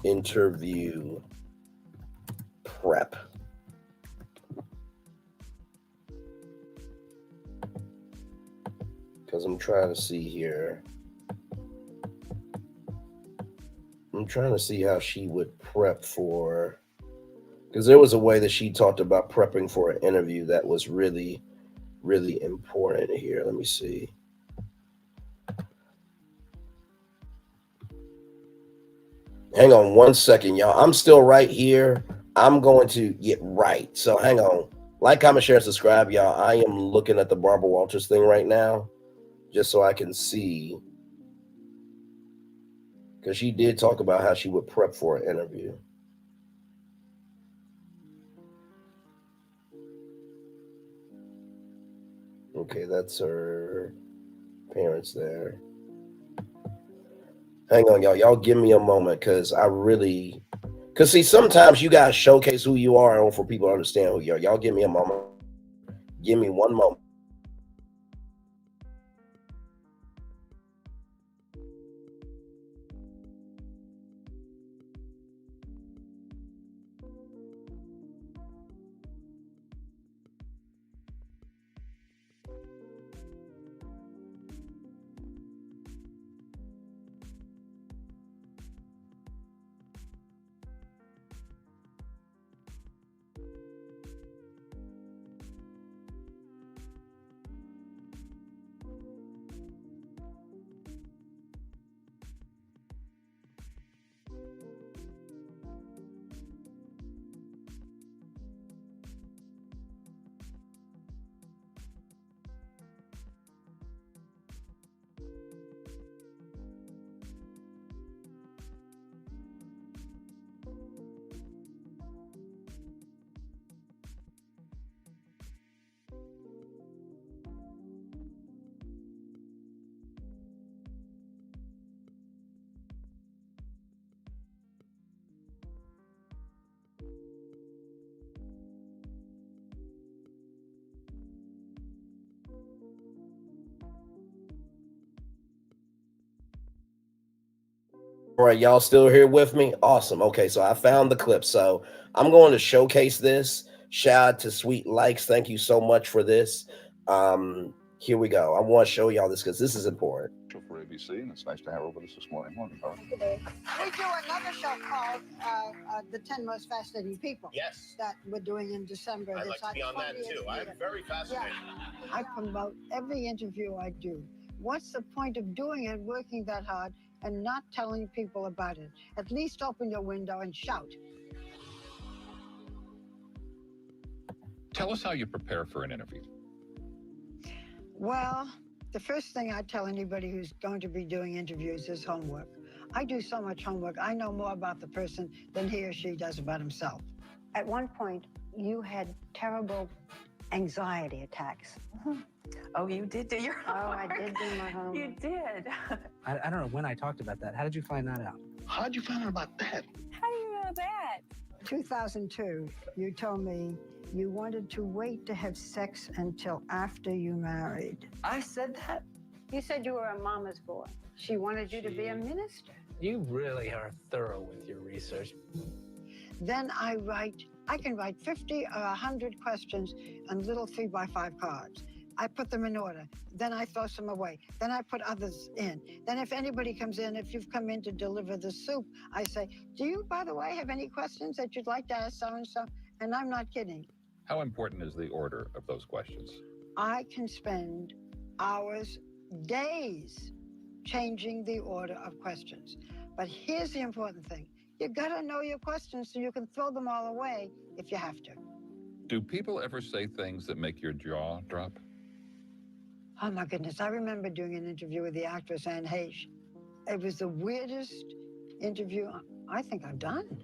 interview prep. Because I'm trying to see here. I'm trying to see how she would prep for, because there was a way that she talked about prepping for an interview that was really, really important here. Let me see. Hang on one second, y'all. I'm still right here. I'm going to get right. So hang on. Like, comment, share, subscribe, y'all. I am looking at the Barbara Walters thing right now, just so I can see. Because she did talk about how she would prep for an interview. Okay, that's her parents there. Hang on, y'all. Y'all give me a moment, because see, sometimes you guys showcase who you are and for people to understand who you are. Y'all give me a moment. Give me one moment. All right, y'all still here with me? Awesome. Okay, so I found the clip. So I'm going to showcase this. Shout out to Sweet Likes. Thank you so much for this. Here we go. I want to show y'all this because this is important. For ABC, and it's nice to have her with us this morning. Morning, Carl. We do another show called The 10 Most Fascinating People. Yes. That we're doing in December. I'd like to be on that too. I'm very fascinated. Yeah. I promote every interview I do. What's the point of doing it, working that hard, and not telling people about it? At least open your window and shout. Tell us how you prepare for an interview. Well, the first thing I tell anybody who's going to be doing interviews is homework. I do so much homework. I know more about the person than he or she does about himself. At one point, you had terrible anxiety attacks. Oh, you did do your homework. Oh, I did do my homework. You did. I don't know when I talked about that. How did you find that out? How did you find out about that? How do you know that? 2002, you told me you wanted to wait to have sex until after you married. I said that? You said you were a mama's boy. She wanted you to be a minister. You really are thorough with your research. Then I can write 50 or 100 questions on little 3x5 cards. I put them in order. Then I throw some away. Then I put others in. Then if anybody comes in, if you've come in to deliver the soup, I say, do you, by the way, have any questions that you'd like to ask so-and-so? And I'm not kidding. How important is the order of those questions? I can spend hours, days, changing the order of questions. But here's the important thing. You gotta know your questions so you can throw them all away if you have to. Do people ever say things that make your jaw drop? Oh my goodness, I remember doing an interview with the actress Anne Heche. It was the weirdest interview I think I've done.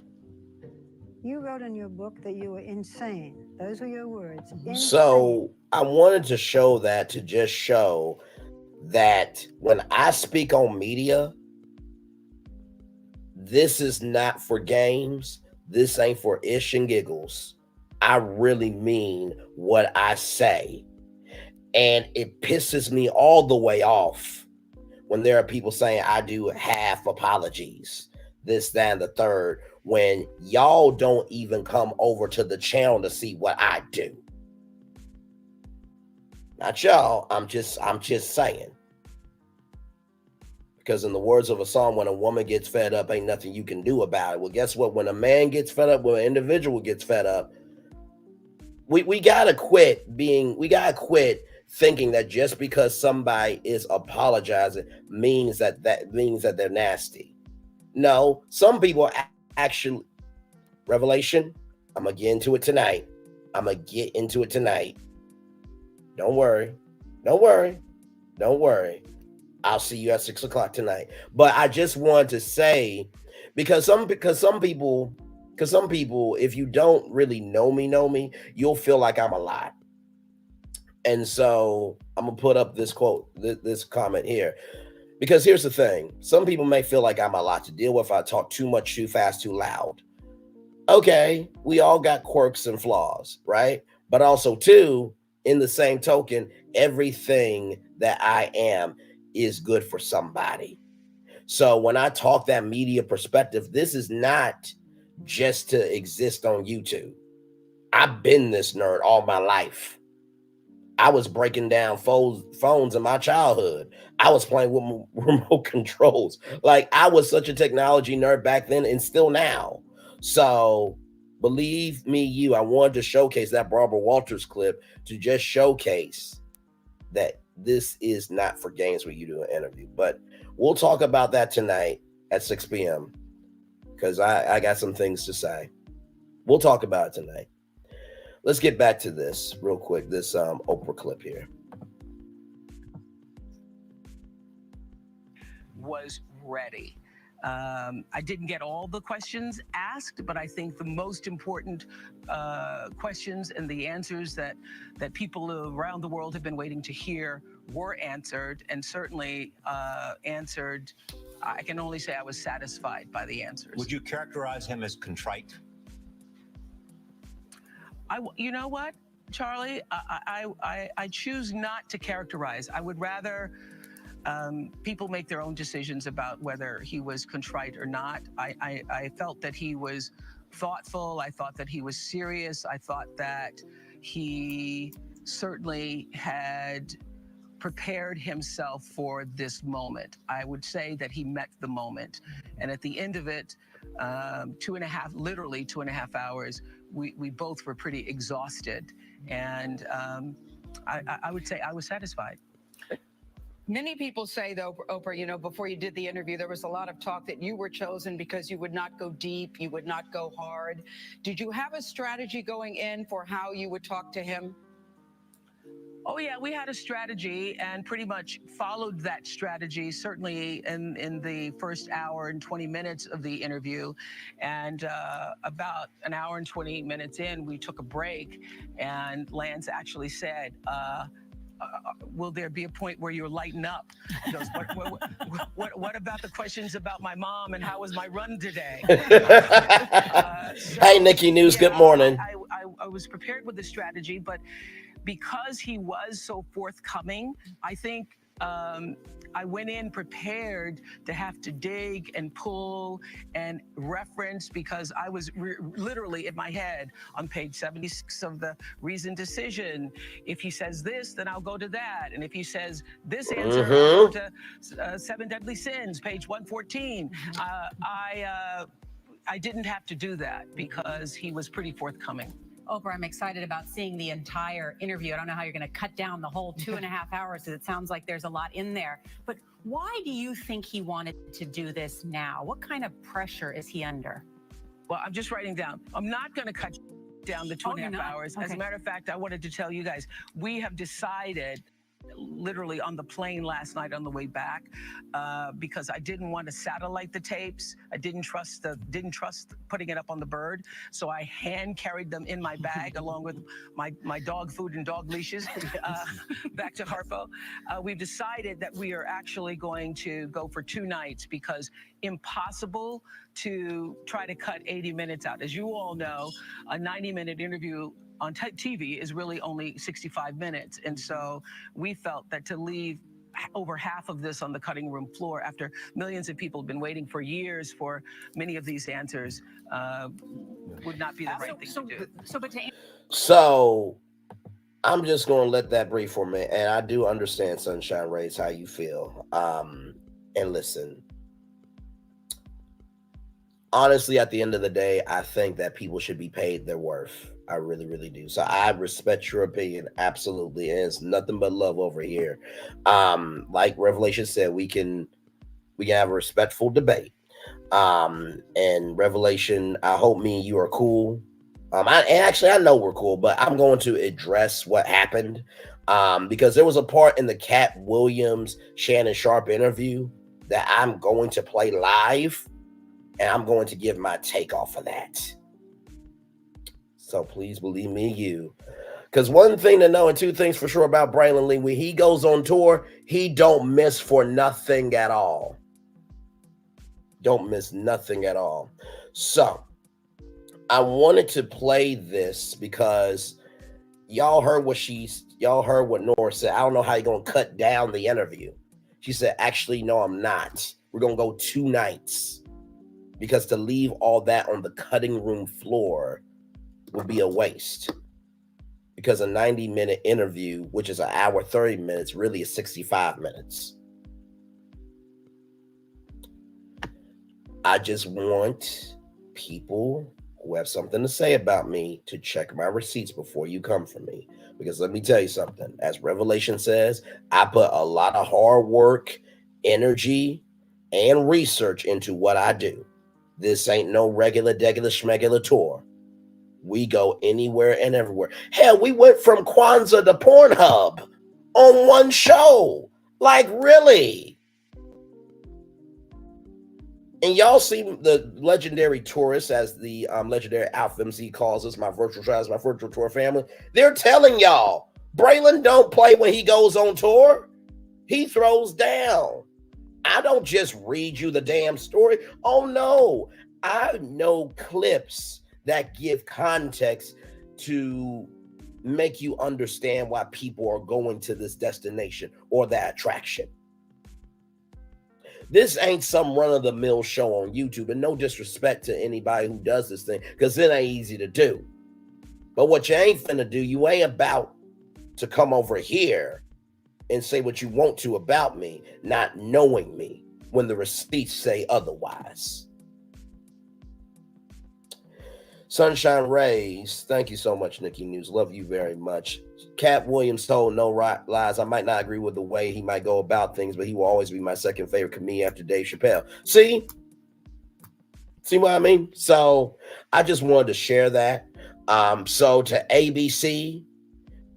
You wrote in your book that you were insane. Those were your words. Insane. So I wanted to show that to just show that when I speak on media, this is not for games. This ain't for ish and giggles. I really mean what I say. And it pisses me all the way off when there are people saying I do half apologies, this, that, and the third, when y'all don't even come over to the channel to see what I do. Not y'all, I'm just saying. Because in the words of a song, when a woman gets fed up, ain't nothing you can do about it. Well, guess what? When a man gets fed up, when an individual gets fed up, we gotta quit thinking that just because somebody is apologizing means that they're nasty. No, some people actually, Revelation, I'm gonna get into it tonight. Don't worry. I'll see you at 6 o'clock tonight. But I just wanted to say, because some people, if you don't really know me, you'll feel like I'm a lot. And so I'm gonna put up this quote, this comment here, because here's the thing: some people may feel like I'm a lot to deal with. I talk too much, too fast, too loud. Okay, we all got quirks and flaws, right? But also, too, in the same token, everything that I am is good for somebody. So when I talk that media perspective, this is not just to exist on YouTube. I've been this nerd all my life. I was breaking down phones in my childhood. I was playing with remote controls. Like, I was such a technology nerd back then and still now. So believe me, I wanted to showcase that Barbara Walters clip to just showcase that this is not for games where you do an interview. But we'll talk about that tonight at 6 p.m. because I got some things to say. We'll talk about it tonight. Let's get back to this real quick, this Oprah clip here. Was ready. I didn't get all the questions asked, but I think the most important questions and the answers that people around the world have been waiting to hear were answered, and certainly answered. I can only say I was satisfied by the answers. Would you characterize him as contrite? You know what, Charlie? I choose not to characterize. I would rather people make their own decisions about whether he was contrite or not. I felt that he was thoughtful. I thought that he was serious. I thought that he certainly had prepared himself for this moment. I would say that he met the moment. And at the end of it, literally 2.5 hours, we both were pretty exhausted. And I would say I was satisfied. Many people say, though, Oprah, you know, before you did the interview, there was a lot of talk that you were chosen because you would not go deep, you would not go hard. Did you have a strategy going in for how you would talk to him? Oh, yeah, we had a strategy and pretty much followed that strategy, certainly in the first hour and 20 minutes of the interview. And about an hour and 20 minutes in, we took a break, and Lance actually said, will there be a point where you'll lighten up? He goes, what about the questions about my mom and how was my run today? Hey, Nikki News, good morning. I was prepared with the strategy, but because he was so forthcoming, I think I went in prepared to have to dig and pull and reference, because I was literally in my head on page 76 of the reasoned decision. If he says this, then I'll go to that. And if he says this answer, I'll go to 7 Deadly Sins, page 114. I didn't have to do that because he was pretty forthcoming. Oprah, I'm excited about seeing the entire interview. I don't know how you're going to cut down the whole 2.5 hours, because it sounds like there's a lot in there. But why do you think he wanted to do this now? What kind of pressure is he under? Well, I'm just writing down. I'm not going to cut down the 2.5 hours. Okay. As a matter of fact, I wanted to tell you guys, we have decided, literally on the plane last night on the way back, because I didn't want to satellite the tapes. I didn't trust putting it up on the bird, so I hand carried them in my bag along with my dog food and dog leashes back to Harpo. We've decided that we are actually going to go for 2 nights, because impossible to try to cut 80 minutes out. As you all know, a 90-minute interview on TV is really only 65 minutes. And so we felt that to leave over half of this on the cutting room floor after millions of people have been waiting for years for many of these answers would not be the right thing to do. So I'm just going to let that breathe for a minute. And I do understand, Sunshine Rays, how you feel. And listen, honestly, at the end of the day, I think that people should be paid their worth. I really, really do. So I respect your opinion. Absolutely. And it's nothing but love over here. Like Revelation said, we can have a respectful debate. And Revelation, I hope me and you are cool. I know we're cool, but I'm going to address what happened. Because there was a part in the Cat Williams, Shannon Sharp interview that I'm going to play live, and I'm going to give my take off of that. So please believe me, you. Because one thing to know and 2 things for sure about Braylon Lee, when he goes on tour, he don't miss for nothing at all. Don't miss nothing at all. So I wanted to play this because y'all heard what Nora said. I don't know how you're going to cut down the interview. She said, actually, no, I'm not. We're going to go 2 nights. Because to leave all that on the cutting room floor would be a waste, because a 90-minute interview, which is an hour 30 minutes, really is 65 minutes. I just want people who have something to say about me to check my receipts before you come for me, because let me tell you something. As Revelation says, I put a lot of hard work, energy, and research into what I do. This ain't no regular schmegular tour. We go anywhere and everywhere. Hell, we went from Kwanzaa to Pornhub on one show. Like, really? And y'all see the legendary tourists, as the legendary Alpha MC calls us, my virtual tribes, my virtual tour family. They're telling y'all, Braylon don't play when he goes on tour. He throws down. I don't just read you the damn story. Oh, no. I know clips that give context to make you understand why people are going to this destination or that attraction. This ain't some run-of-the-mill show on YouTube, and no disrespect to anybody who does this thing, because it ain't easy to do. But what you ain't finna do, you ain't about to come over here and say what you want to about me, not knowing me, when the receipts say otherwise. Sunshine Rays, thank you so much, Nikki News. Love you very much. Cat Williams told no lies. I might not agree with the way he might go about things, but he will always be my second favorite comedian after Dave Chappelle. See what I mean? So I just wanted to share that. So to ABC,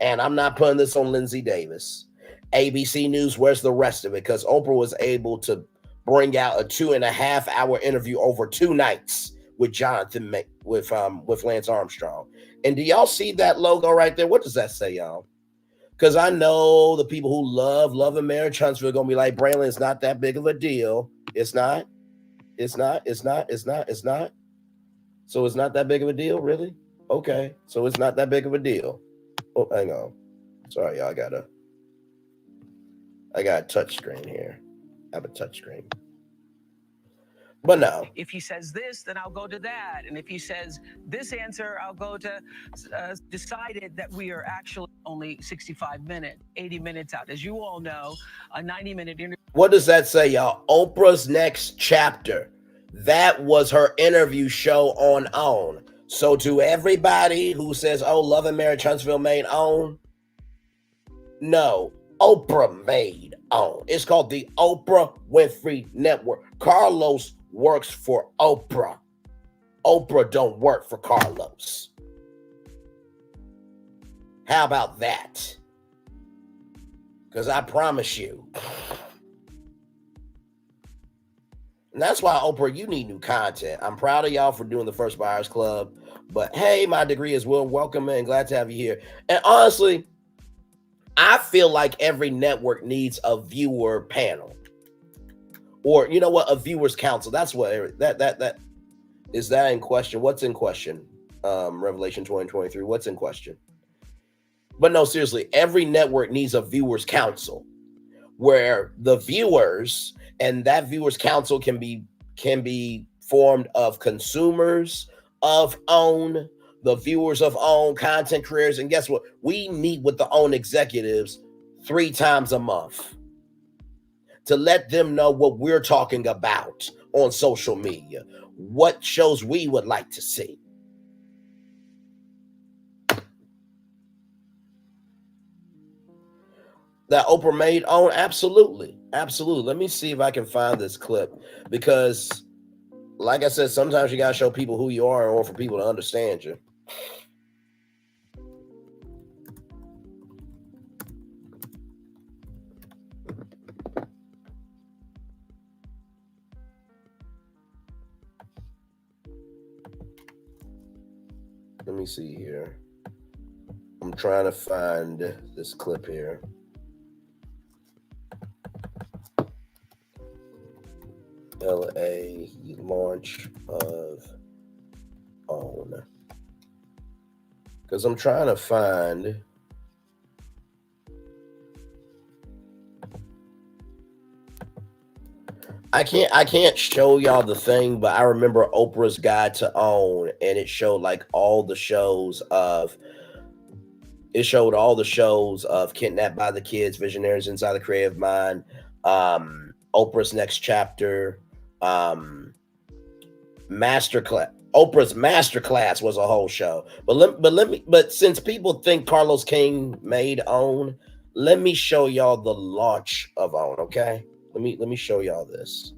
and I'm not putting this on Lindsay Davis. ABC News, where's the rest of it? Because Oprah was able to bring out a 2.5-hour interview over 2 nights with Jonathan, with Lance Armstrong. And do y'all see that logo right there? What does that say, y'all? Because I know the people who love and marriage Huntsville are going to be like, Braylon, it's not that big of a deal. It's not. So it's not that big of a deal, really? Okay. So it's not that big of a deal. Oh, hang on. Sorry, y'all. I got a touch screen here. I have a touch screen. But no. If he says this, then I'll go to that. And if he says this answer, I'll go to decided that we are actually only 65 minutes, 80 minutes out. As you all know, a 90-minute interview. What does that say, y'all? Oprah's next chapter. That was her interview show on OWN. So to everybody who says, oh, Love and Marriage Huntsville made OWN, no, Oprah made OWN. It's called the Oprah Winfrey Network. Carlos works for Oprah. Oprah don't work for Carlos. How about that? Because I promise you. And that's why, Oprah, you need new content. I'm proud of y'all for doing the First Buyers Club. But hey, my degree is welcome and glad to have you here. And honestly, I feel like every network needs a viewer panel. Or, you know what, a viewers council. That's what that is that in question. What's in question? Revelation 2023. What's in question? But no, seriously, every network needs a viewers council where the viewers and that viewers council can be formed of consumers of OWN, the viewers of OWN, content creators, and guess what? We meet with the OWN executives 3 times a month to let them know what we're talking about on social media, what shows we would like to see. That Oprah made OWN? Absolutely. Absolutely. Let me see if I can find this clip because, like I said, sometimes you got to show people who you are in order for people to understand you. Let me see here. I'm trying to find this clip here. LA launch of OWN. Because I'm trying to find I can't show y'all the thing, but I remember Oprah's Guide to OWN, and it showed like all the shows of Kidnapped by the Kids, Visionaries Inside the Creative Mind, Oprah's Next Chapter, Oprah's Masterclass was a whole show. But since people think Carlos King made OWN, let me show y'all the launch of OWN, okay? Let me show y'all this.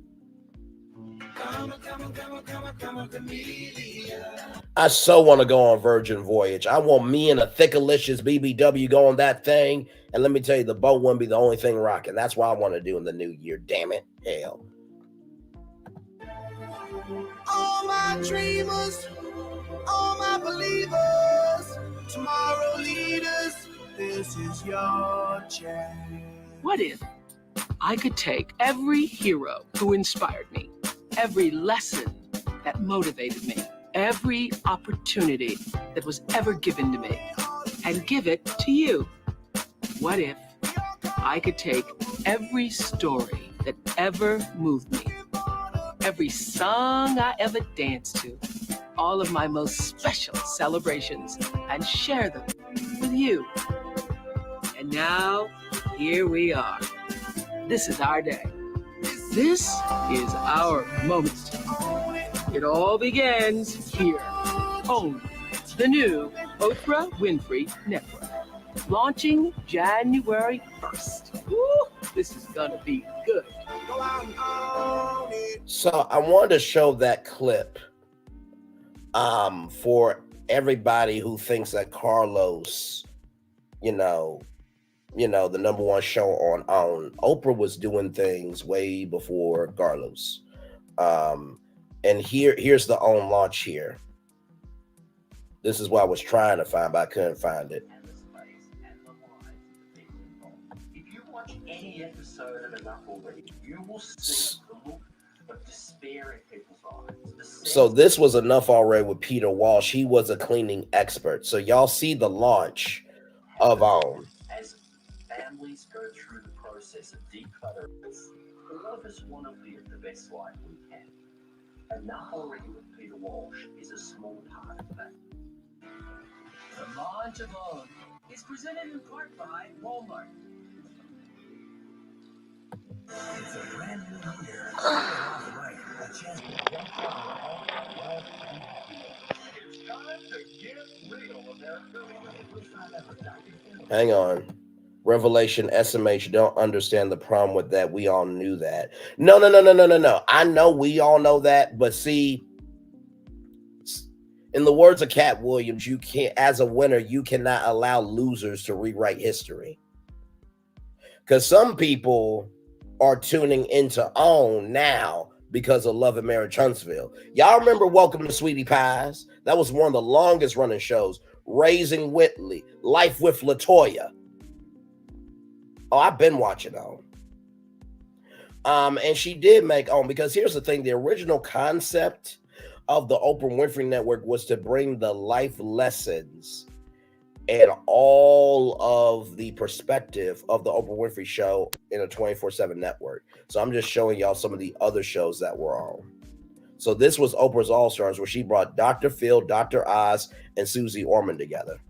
I so want to go on Virgin Voyage. I want me and a thickalicious BBW go on that thing. And let me tell you, the boat wouldn't be the only thing rocking. That's what I want to do in the new year. Damn it. Hell. All my dreamers, all my believers, tomorrow leaders, this is your chance. What if I could take every hero who inspired me, every lesson that motivated me, every opportunity that was ever given to me, and give it to you? What if I could take every story that ever moved me. Every song I ever danced to. All of my most special celebrations, and share them with you. And now, here we are. This is our day. This is our moment. It all begins here. Home, the new Oprah Winfrey Network. Launching January 1st. Woo, this is gonna be good. So I wanted to show that clip for everybody who thinks that Carlos, the number one show on OWN. Oprah was doing things way before Carlos. And here's the OWN launch here. This is what I was trying to find, but I couldn't find it. If you watch any episode of Enough Already, you will see the look of despair in people's eyes. So this was Enough Already with Peter Walsh. He was a cleaning expert. So y'all see the launch of OWN. As families go through the process of decluttering, all of us want to live the best life we can. Enough Already with Peter Walsh is a small part of that. The launch of OWN is presented in part by Walmart. It's a brand new year. A chance to get love and happiness. It's time to get real, America. Hang on. Revelation SMH don't understand the problem with that. We all knew that. No. I know we all know that, but see, in the words of Cat Williams, you can't, as a winner, you cannot allow losers to rewrite history. Because some people are tuning into OWN now because of Love and Marriage Huntsville. Y'all remember Welcome to Sweetie Pies? That was one of the longest running shows. Raising Whitley, Life with LaToya. Oh, I've been watching OWN. And she did make OWN, because here's the thing, the original concept of the Oprah Winfrey Network was to bring the life lessons and all of the perspective of the Oprah Winfrey Show in a 24/7 network. So I'm just showing y'all some of the other shows that were on. So this was Oprah's All Stars, where she brought Dr. Phil, Dr. Oz, and Susie Orman together.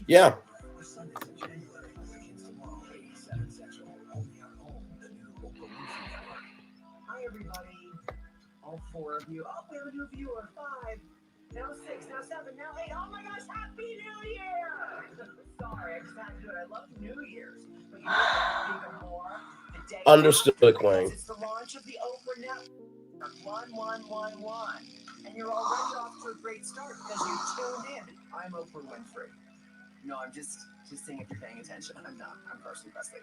Yeah. Hi, everybody. All four of you. Oh, we have a new viewer. 5, now 6, now 7, now 8. Oh my gosh, Happy New Year! Sorry, I just had to do it. I love New Year's. But you know what? Even more. The day Understood, after, Queen. because it's the launch of the Oprah Network. 1111. And you're already off to a great start because you tuned in. I'm Oprah Winfrey. No, I'm just seeing if you're paying attention. I'm not. I'm Carson Presley.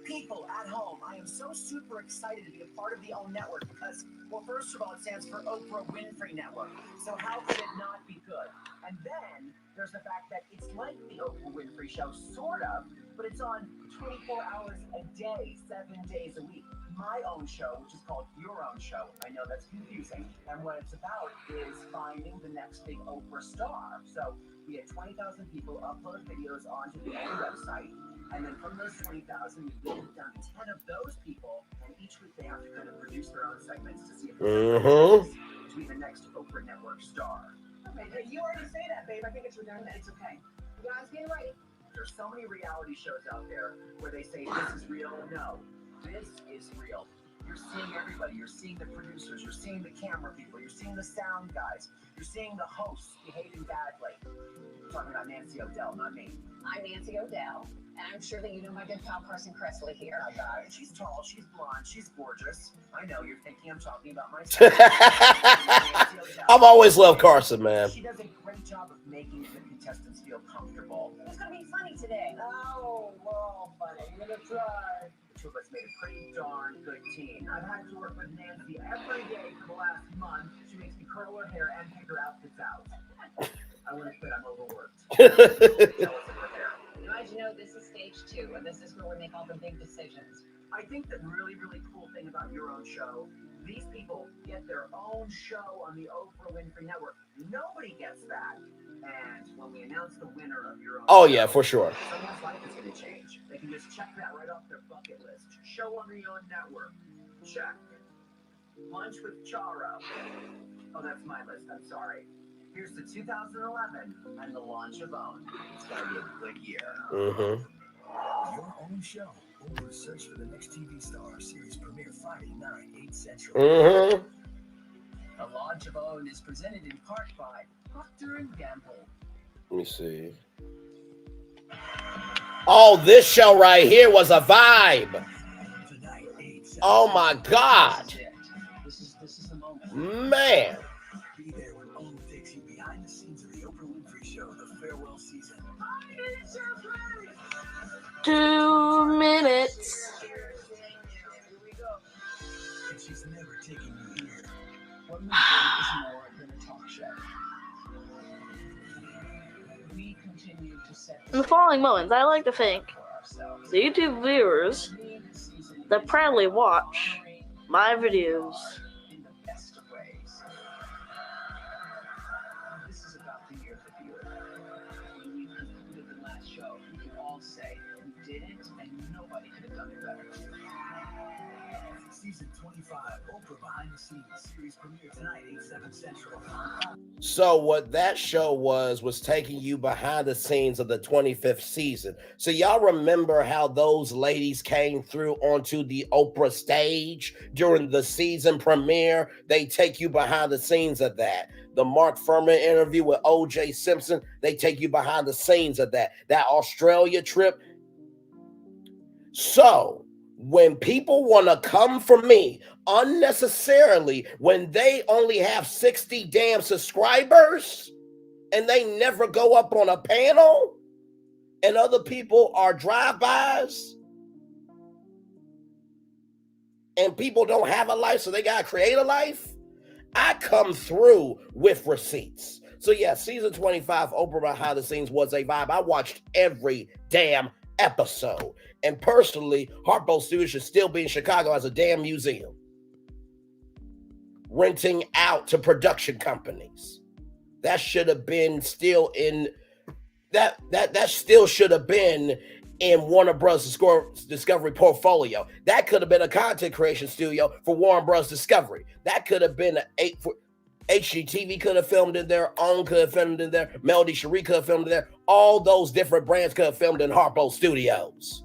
People at home, I am so super excited to be a part of the OWN network because, well, first of all, it stands for Oprah Winfrey Network. So how could it not be good? And then there's the fact that it's like the Oprah Winfrey Show, sort of, but it's on 24 hours a day, 7 days a week. My own show, which is called Your Own Show. I know that's confusing. And what it's about is finding the next big Oprah star. So we had 20,000 people upload videos onto the OWN website. And then from those 20,000, we whittled down 10 of those people. And each week they have to kind of produce their own segments to see if to be the next Oprah Network star. Okay, you already say that, babe. I think it's redundant. It's okay. You guys get it right. There's so many reality shows out there where they say this is real. No. This is real. You're seeing everybody. You're seeing the producers. You're seeing the camera people. You're seeing the sound guys. You're seeing the hosts behaving badly. I'm talking about Nancy O'Dell, not me. I'm Nancy O'Dell, and I'm sure that you know my good pal Carson Kressley here. I got it. She's tall. She's blonde. She's gorgeous. I know you're thinking I'm talking about myself. I've always loved Carson, man. She does a great job of making the contestants feel comfortable. Who's going to be funny today? Oh, we're all funny. We're going to try. The two of us made a pretty darn good team. I've had to work with Nancy every day for the last month. She makes me curl her hair and pick her outfits out. I want to quit. I'm overworked. As you know, this is stage 2, and this is where we make all the big decisions. I think the really, really cool thing about Your Own Show These people get their own show on the Oprah Winfrey Network. Nobody gets that. And when we announce the winner of your own Oh show, yeah, for sure. someone's life is going to change. They can just check that right off their bucket list. Show on your own network. Check. Lunch with Charo. Oh, that's my list. I'm sorry. Here's the 2011 and the launch of OWN. It's going to be a good year. Mm-hmm. Your own show. Oprah Search for the Next TV Star series premiere Friday, 9, 8 Central. Mm-hmm. The launch of OWN is presented in part by Procter & Gamble. Let me see. Oh, this show right here was a vibe. Oh my God. This is the moment. Man. Be there when OWN takes you behind the scenes of the Oprah Winfrey Show, the farewell season. 2 minutes. And she's never taken you here. What movie is more than a talk show? We continue to set In the following moments, I like to thank the YouTube viewers that proudly watch my videos. in the best of ways. This is about the year of the viewer. When we concluded the last show, we can all say we did it and nobody could have done it better. Season 25, Oprah Behind the Scenes series premiere tonight, 8/7 Central. So what that show was taking you behind the scenes of the 25th season. So y'all remember how those ladies came through onto the Oprah stage during the season premiere? They take you behind the scenes of that. The Mark Furman interview with O.J. Simpson, they take you behind the scenes of that. That Australia trip. So when people want to come for me unnecessarily, when they only have 60 damn subscribers and they never go up on a panel and other people are drive-bys and people don't have a life, so they got to create a life, I come through with receipts. So yeah, season 25, Oprah Behind the Scenes was a vibe. I watched every damn episode. And personally, Harpo Studios should still be in Chicago as a damn museum, renting out to production companies. That should have been still in that still should have been in Warner Bros. Discovery portfolio. That could have been a content creation studio for Warner Bros. Discovery. That could have been HGTV could have filmed in there, OWN could have filmed in there, Melody Cherie could have filmed in there. All those different brands could have filmed in Harpo Studios.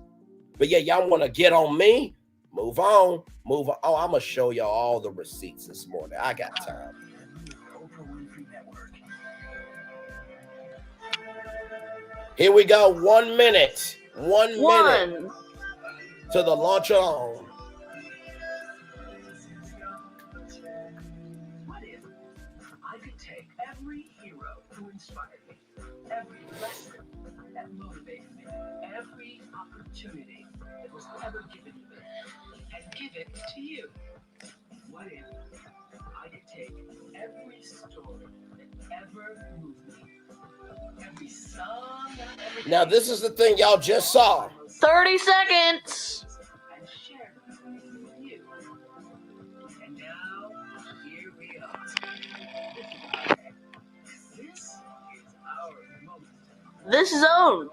But yeah, y'all want to get on me? Move on. Move on. Oh, I'm going to show y'all all the receipts this morning. I got time. Here we go. 1 minute. One minute to the launch of OWN. What if I could take every hero who inspired me, every lesson that motivated me, every opportunity that was ever given to me, and give it to you? What if I could take every story that ever moved me, every song that ever... Now, this is the thing y'all just saw. 30 seconds. and share them with you. And now, here we are. This is our moment. This is OWN.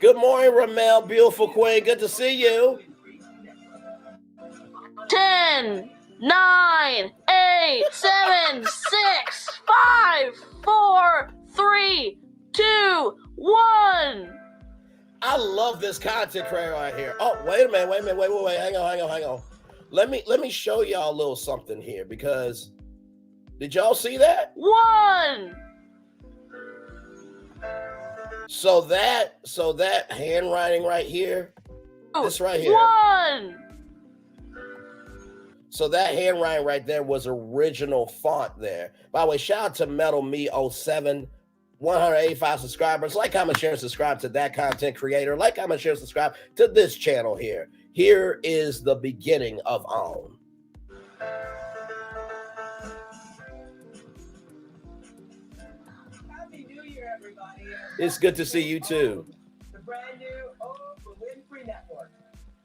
Good morning, Ramel, beautiful queen. Good to see you. 10, 9, 8, 7, 6, 5, 4, 3, 2, 1. I love this content creator right here. Oh, wait a minute. Wait. Hang on. Let me show y'all a little something here, because did y'all see that? 1. So that handwriting right here, this right here. 1. So that handwriting right there was original font there. By the way, shout out to Metal Me 07, 185 subscribers. Like, comment, share, and subscribe to that content creator. Like, comment, share, and subscribe to this channel here. Here is the beginning of OWN. Happy New Year, everybody. It's good to see you too. The brand new Oprah Winfrey Network.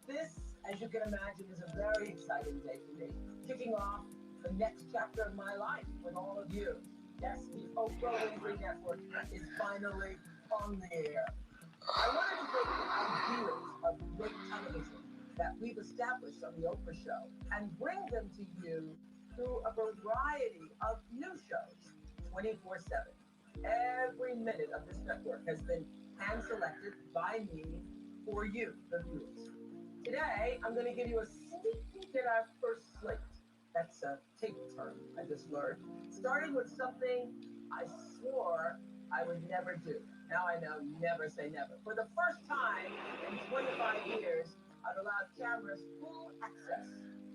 This As you can imagine, is a very exciting day for me. Kicking off the next chapter of my life with all of you. Yes, the Oprah Winfrey Network is finally on the air. I wanted to take the ideas of great television that we've established on the Oprah Show and bring them to you through a variety of new shows, 24/7. Every minute of this network has been hand-selected by me for you, the viewers. Today, I'm going to give you a sneak peek at our first slate. That's a table term I just learned. Starting with something I swore I would never do. Now I know, never say never. For the first time in 25 years, I've allowed cameras full access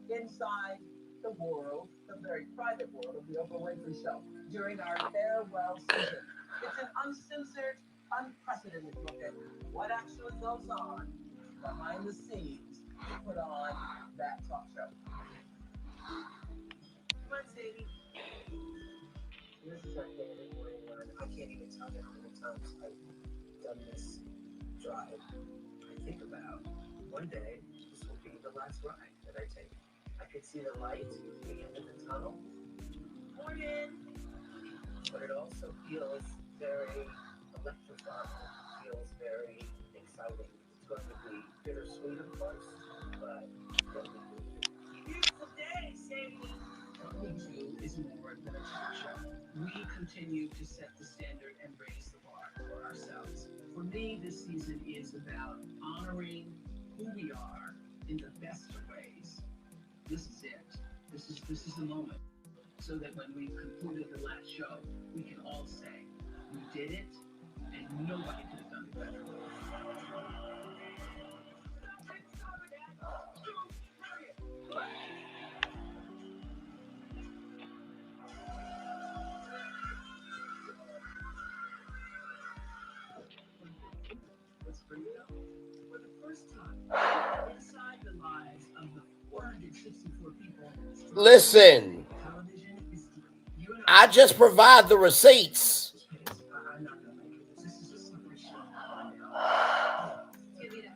inside the world, the very private world of the Oprah Winfrey Show during our farewell season. It's an uncensored, unprecedented look at what actually goes on behind the scenes to put on that talk show. Come on, Sadie. This is my favorite morning run. I can't even tell you how many times I've done this drive. I think about one day this will be the last ride that I take. I could see the light at the end of the tunnel. Morning! But it also feels very electrifying. It feels very exciting. It's going to be bittersweet, of course, but beautiful day, Sadie. What we do is more than a talk show. We continue to set the standard and raise the bar for ourselves. For me, this season is about honoring who we are in the best of ways. This is it. This is the moment. So that when we've concluded the last show, we can all say, we did it, and nobody could have done it better. For the first time, inside the lives of the 464 people. Listen, I just provide the receipts. I'm not going to make it. This is a slippery slope. Give me the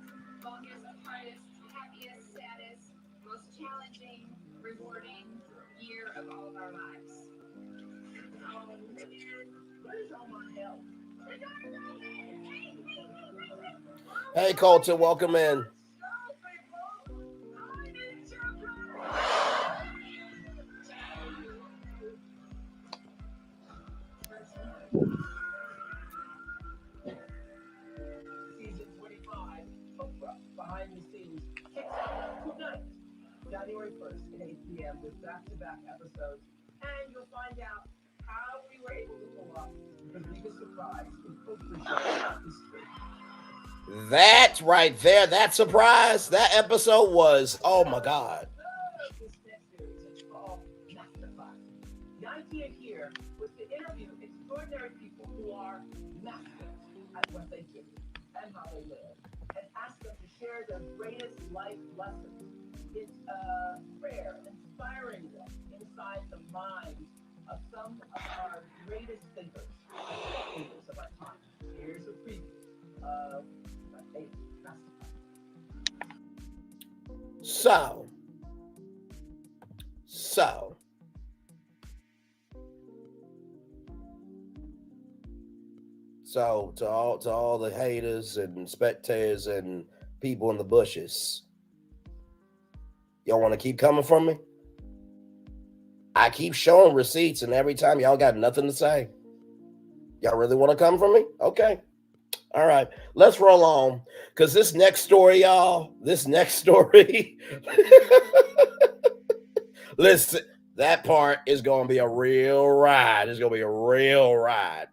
longest, hardest, happiest, saddest, most challenging, rewarding year of all of our lives. Oh, man, where's all my help? Hey, Colton, welcome in. Season 25, Oprah, Behind the Scenes, kicks off tonight, January 1st at 8 p.m. with back-to-back episodes, and you'll find out how we were able to pull off the biggest surprise in Oprah Show history. That right there, that surprise, that episode was, oh my God. This next series is called Masterclass. The idea here was to interview extraordinary people who are masters at what they do and how they live, and ask them to share their greatest life lessons. It's a rare, inspiring look inside the minds of some of our greatest thinkers of our time. Here's a preview of a masterclass. So to all the haters and spectators and people in the bushes, y'all want to keep coming from me? I keep showing receipts, and every time y'all got nothing to say. Y'all really want to come from me? Okay. All right. Let's roll on. Because this next story, y'all, listen, that part is going to be a real ride. It's going to be a real ride.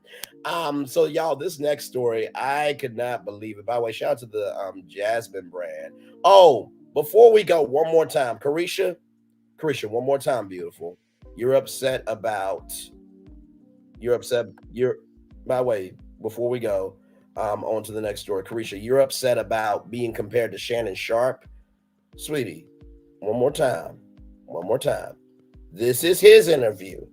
So y'all, this next story, I could not believe it. By the way, shout out to the Jasmine brand. Oh, before we go, one more time, Carisha, one more time, beautiful. You're upset. By the way, before we go on to the next story, Carisha, you're upset about being compared to Shannon Sharp. Sweetie, one more time. This is his interview.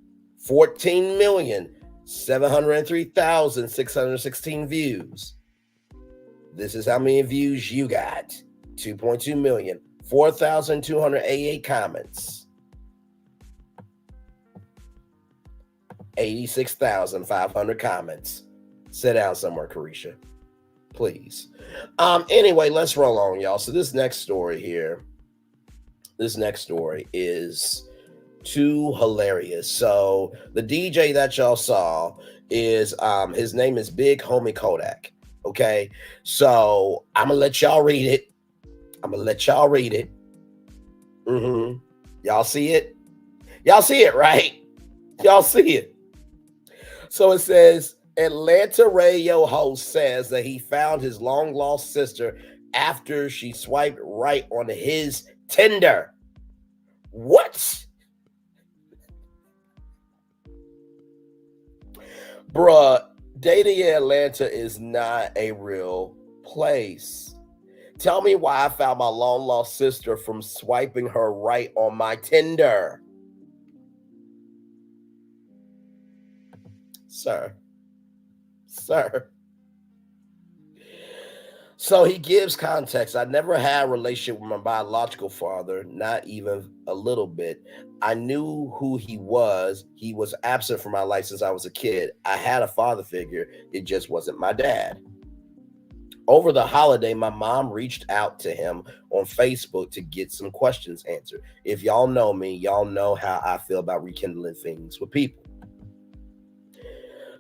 14,703,616 views. This is how many views you got. 2.2 million. 4,288 comments. 86,500 comments. Sit down somewhere, Carisha. Please. Anyway, let's roll on, y'all. So this next story here, this next story is too hilarious. So the DJ that y'all saw is his name is Big Homie Kodaq. Okay, so I'm gonna let y'all read it. Y'all see it? Y'all see it, right? Y'all see it. So it says, Atlanta radio host says that he found his long lost sister after she swiped right on his Tinder. What? Bruh, dating in Atlanta is not a real place. Tell me why I found my long lost sister from swiping her right on my Tinder. Sir. So he gives context. I never had a relationship with my biological father, not even a little bit. I knew who he was. He was absent from my life since I was a kid. I had a father figure. It just wasn't my dad. Over the holiday, my mom reached out to him on Facebook to get some questions answered. If y'all know me, y'all know how I feel about rekindling things with people.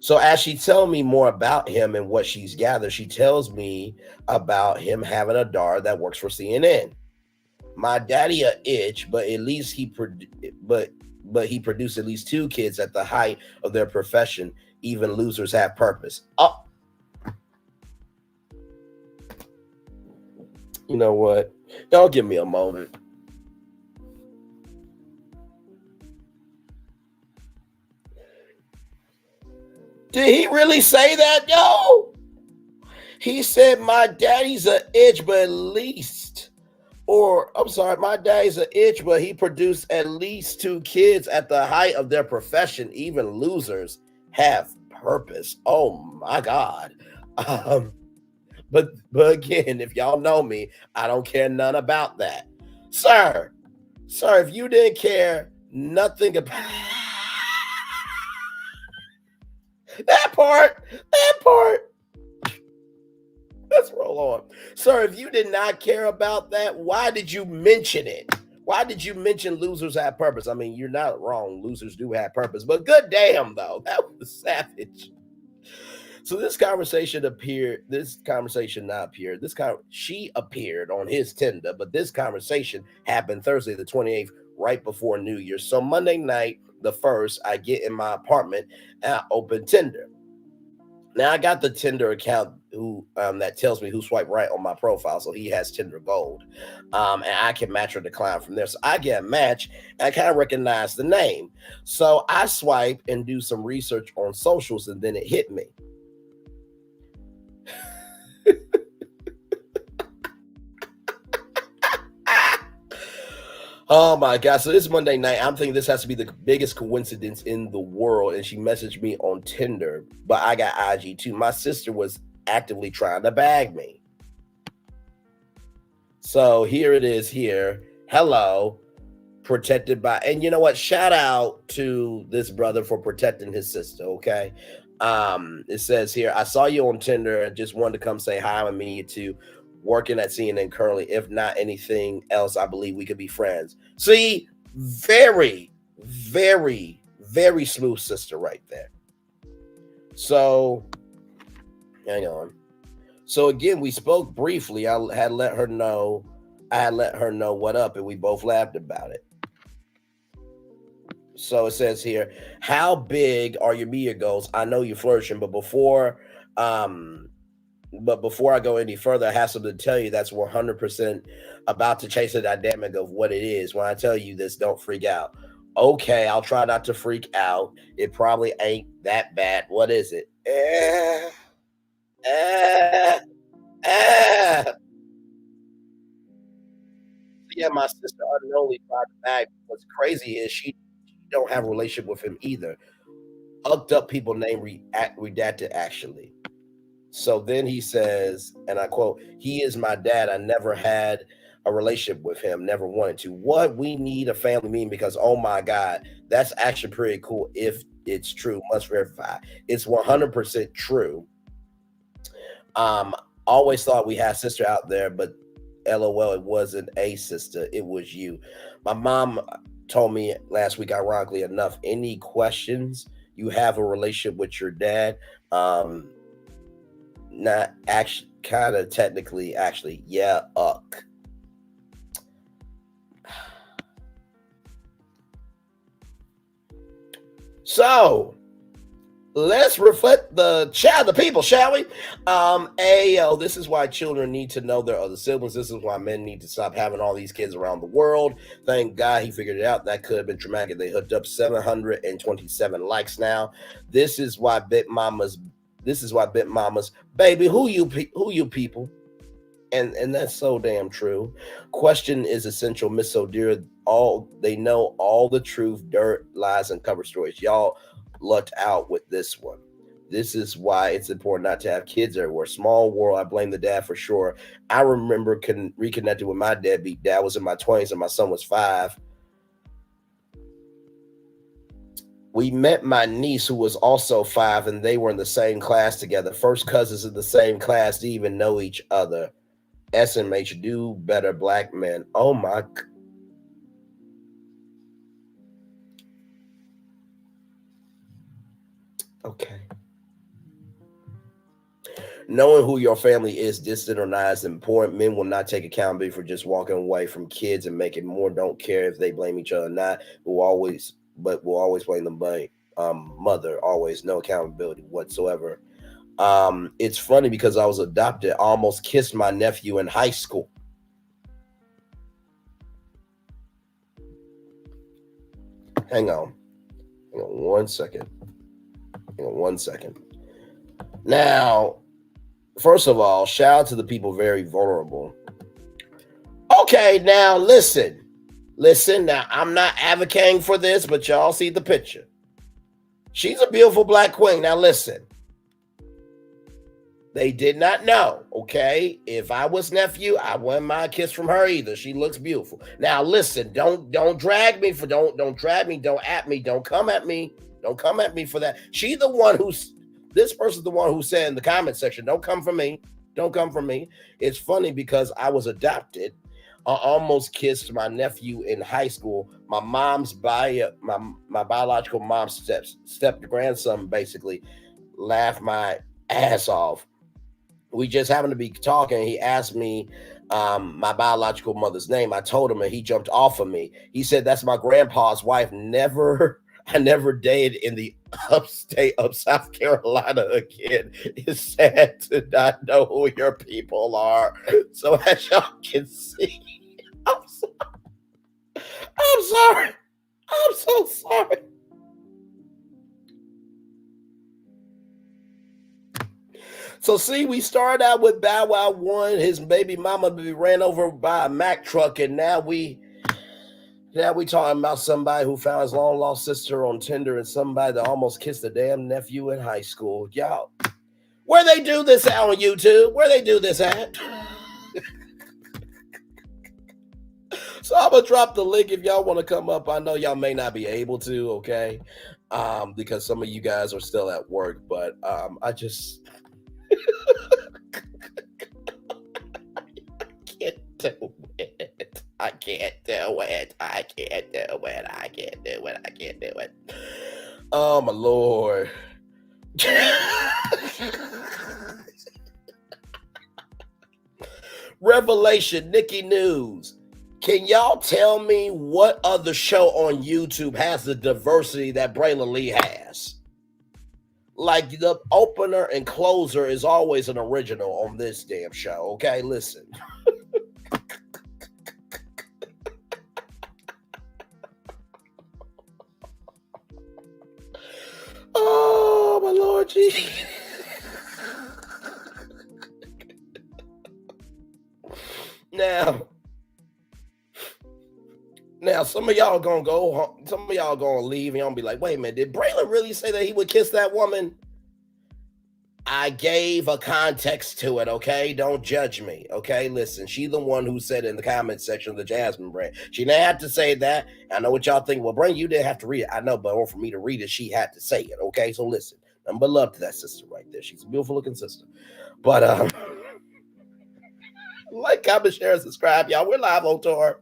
So as she tells me more about him and what she's gathered, she tells me about him having a daughter that works for CNN. My daddy a itch, but at least he produced at least 2 kids at the height of their profession. Even losers have purpose. Oh, you know what? Y'all give me a moment. Did he really say that, yo? He said, my daddy's an itch, but at least, my daddy's an itch, but he produced at least 2 kids at the height of their profession. Even losers have purpose. Oh my God. But again, if y'all know me, I don't care none about that. Sir, if you didn't care nothing about that part. Let's roll on. Sir, if you did not care about that, why did you mention it? Why did you mention losers have purpose? I mean, you're not wrong. Losers do have purpose, but good damn, though. That was savage. So she appeared on his Tinder, but this conversation happened Thursday, the 28th, right before New Year's. So Monday night, the 1st, I get in my apartment and I open Tinder. Now I got the Tinder account that tells me who swiped right on my profile, so he has Tinder Gold, and I can match or decline from there. So I get a match, and I kind of recognize the name. So I swipe and do some research on socials, and then it hit me. Oh my God. So this Monday night, I'm thinking this has to be the biggest coincidence in the world. And she messaged me on Tinder, but I got IG too. My sister was actively trying to bag me. So here it is here. Hello. Protected by, and you know what? Shout out to this brother for protecting his sister. Okay. It says here, I saw you on Tinder and just wanted to come say hi and meet you too. Working at CNN currently. If not anything else, I believe we could be friends. See, very, very, very smooth sister right there. So, hang on. So again, we spoke briefly. I had let her know what up, and we both laughed about it. So it says here, how big are your media goals? I know you're flourishing, but before I go any further, I have something to tell you that's 100% about to chase the dynamic of what it is. When I tell you this, don't freak out. Okay, I'll try not to freak out. It probably ain't that bad. What is it? Yeah, my sister unknowingly tried to bag. What's crazy is she don't have a relationship with him either. Hooked up people named redacted actually. So then he says, and I quote, he is my dad. I never had a relationship with him, never wanted to. What? We need a family meeting because, oh my God, that's actually pretty cool if it's true. Must verify. It's 100% true. Always thought we had a sister out there, but LOL, it wasn't a sister. It was you. My mom told me last week, ironically enough, any questions you have a relationship with your dad, not actually, kind of technically, actually, yeah, So let's reflect the people, shall we? Ayo, this is why children need to know their other siblings. This is why men need to stop having all these kids around the world. Thank God he figured it out. That could have been traumatic. They hooked up 727 likes now. This is why Bit Mamas, baby, who you people? And that's so damn true. Question is essential. Miss O'Dear, they know all the truth, dirt, lies, and cover stories. Y'all lucked out with this one. This is why it's important not to have kids everywhere. Small world. I blame the dad for sure. I remember reconnected with my deadbeat dad. Was in my 20s and my son was 5. We met my niece who was also 5 and they were in the same class together. First cousins in the same class to even know each other. SMH, do better, black men. Oh my. Okay. Knowing who your family is, distant or not, is important. Men will not take accountability for just walking away from kids and making more. Don't care if they blame each other or not. Will always blame the mother. Always, no accountability whatsoever. It's funny because I was adopted. I almost kissed my nephew in high school. Hang on 1 second. Now, first of all, shout out to the people very vulnerable. Okay, now listen. Now, I'm not advocating for this, but y'all see the picture. She's a beautiful black queen. Now listen. They did not know, okay? If I was nephew, I wouldn't mind a kiss from her either. She looks beautiful. Now listen, don't drag me for don't drag me, don't at me, don't come at me. Don't come at me for that. This person's the one who said in the comment section, don't come for me. Don't come for me. It's funny because I was adopted. I almost kissed my nephew in high school. My mom's my biological mom's step grandson basically laughed my ass off. We just happened to be talking. He asked me my biological mother's name. I told him and he jumped off of me. He said, that's my grandpa's wife. I never dated in the upstate of South Carolina again. It's sad to not know who your people are. So as y'all can see, I'm sorry. I'm so sorry. So see, we started out with Bow Wow 1, his baby mama be ran over by a Mack truck, and now we talking about somebody who found his long lost sister on Tinder and somebody that almost kissed a damn nephew in high school. Y'all, where they do this at on YouTube? Where they do this at? So I'm gonna drop the link if y'all want to come up. I know y'all may not be able to, okay? Because some of you guys are still at work, but I just I can't do it. Oh my Lord. Revelation, Nikki News. Can y'all tell me what other show on YouTube has the diversity that Braylon Lee has? Like the opener and closer is always an original on this damn show. Okay, listen. Oh my Lord Jesus. Now, some of y'all gonna go home, some of y'all gonna leave and y'all be like, wait a minute, did Braylon really say that he would kiss that woman? I gave a context to it, okay? Don't judge me, okay? Listen, she the one who said in the comment section of the Jasmine brand. She didn't have to say that. I know what y'all think. Well, Brain, you didn't have to read it. I know, but for me to read it, she had to say it, okay? So listen, nothing but love to that sister right there. She's a beautiful looking sister. But like, comment, share, and subscribe, y'all. We're live on tour.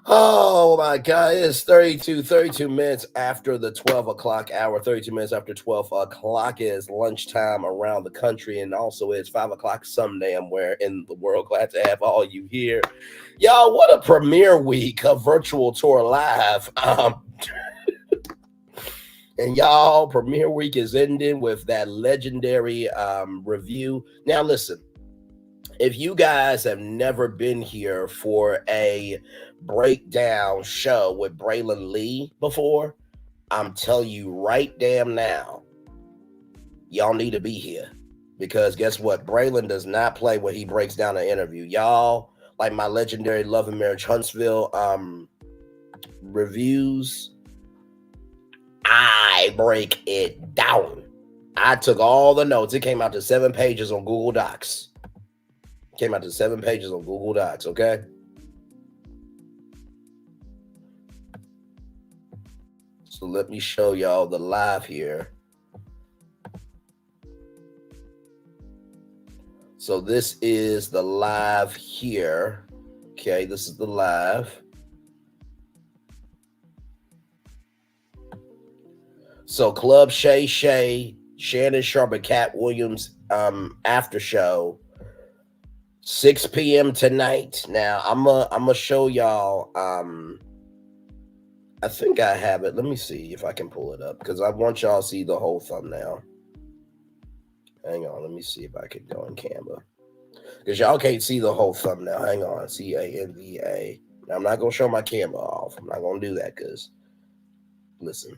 Oh my God, it's 32 minutes after the 12 o'clock hour. 32 minutes after 12 o'clock is lunchtime around the country, and also it's 5 o'clock some damn where in the world. Glad to have all you here. Y'all, what a premiere week of Virtual Tour Live. And y'all, premiere week is ending with that legendary review. Now listen, if you guys have never been here for a breakdown show with Braylon Lee before, I'm telling you right damn now, y'all need to be here. Because guess what? Braylon does not play when he breaks down an interview. Y'all, like my legendary Love and Marriage Huntsville reviews, I break it down. I took all the notes. It came out to 7 pages on Google Docs. Came out to 7 pages on Google Docs, okay? So let me show y'all the live here. So this is the live here. Okay, this is the live. So Club Shay, Shannon Sharp, and Cat Williams after show. 6 p.m. tonight. Now I'm gonna show y'all. I think I have it. Let me see if I can pull it up because I want y'all to see the whole thumbnail. Hang on, let me see if I can go in Canva because y'all can't see the whole thumbnail. Hang on, CANVA. Now I'm not gonna show my camera off. I'm not gonna do that because listen.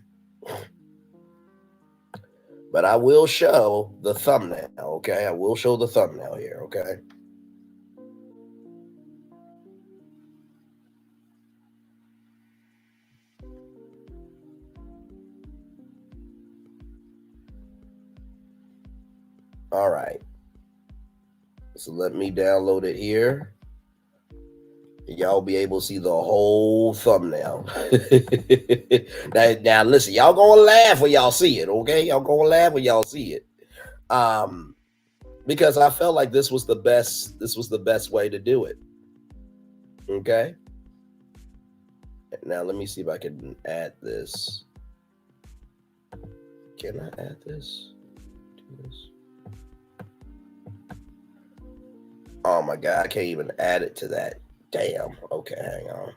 But I will show the thumbnail. Okay, I will show the thumbnail here. Okay. All right. So let me download it here. Y'all be able to see the whole thumbnail. now listen, y'all gonna laugh when y'all see it, okay? Y'all gonna laugh when y'all see it. Because I felt like this was the best way to do it. Okay. Now let me see if I can add this. Can I add this? Do this. Oh my God, I can't even add it to that. Damn. Okay, hang on.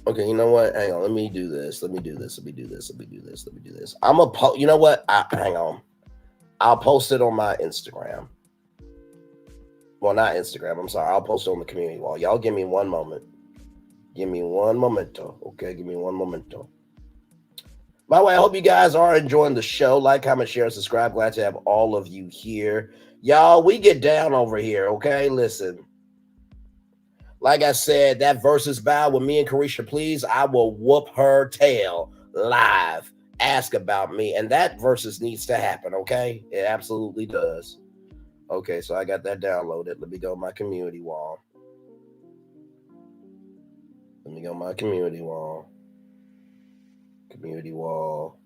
Okay, you know what? Hang on. Let me do this. Let me do this. I'm a you know what? Hang on. I'll post it on my Instagram. Well, not Instagram. I'm sorry. I'll post it on the community wall. Y'all give me one moment. Give me one momento. Okay, give me one momento. By the way, I hope you guys are enjoying the show. Like, comment, share, subscribe. Glad to have all of you here. Y'all, we get down over here, okay? Listen. Like I said, that versus battle with me and Carisha, please, I will whoop her tail live. Ask about me. And that versus needs to happen, okay? It absolutely does. Okay, so I got that downloaded. Let me go to my community wall. Let me go to my community wall. Community wall.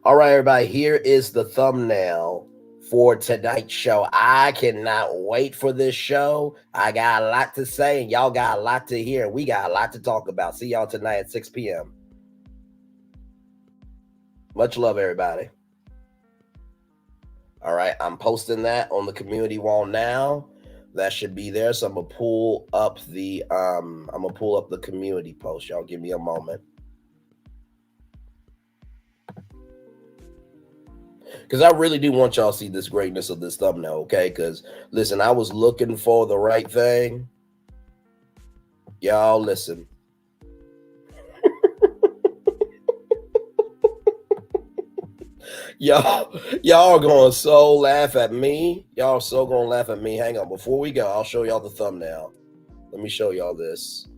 All right, everybody, here is the thumbnail for tonight's show. I cannot wait for this show. I got a lot to say, and y'all got a lot to hear. We got a lot to talk about. See y'all tonight at 6 p.m. Much love, everybody. All right, I'm posting that on the community wall now. That should be there. So I'm gonna pull up the community post. Y'all give me a moment. Because I really do want y'all to see this greatness of this thumbnail, okay? Because, listen, I was looking for the right thing. Y'all, listen. Y'all are going to so laugh at me. Y'all are so going to laugh at me. Hang on. Before we go, I'll show y'all the thumbnail. Let me show y'all this.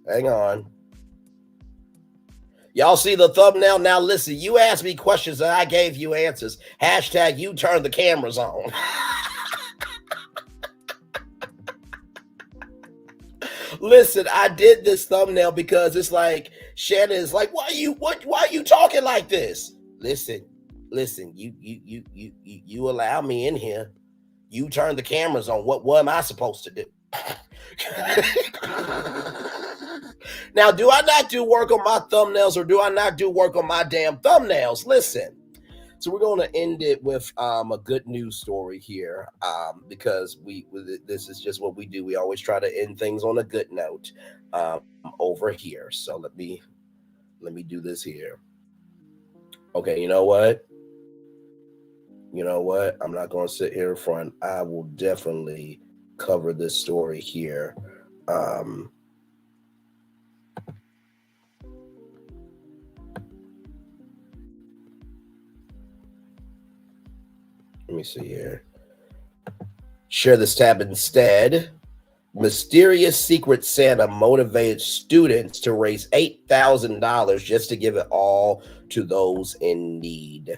Hang on. Y'all see the thumbnail? Now listen, you asked me questions and I gave you answers. Hashtag you turn the cameras on. Listen, I did this thumbnail because it's like Shannon is like, why are you talking like this? Listen, you allow me in here. You turn the cameras on. What am I supposed to do? Now, do I not do work on my thumbnails or do I not do work on my damn thumbnails? Listen. So we're going to end it with a good news story here because this is just what we do. We always try to end things on a good note over here. So let me do this here. Okay, you know what? I'm not going to sit here in front. I will definitely cover this story here. Let me see here. Share this tab instead. Mysterious Secret Santa motivated students to raise $8,000 just to give it all to those in need.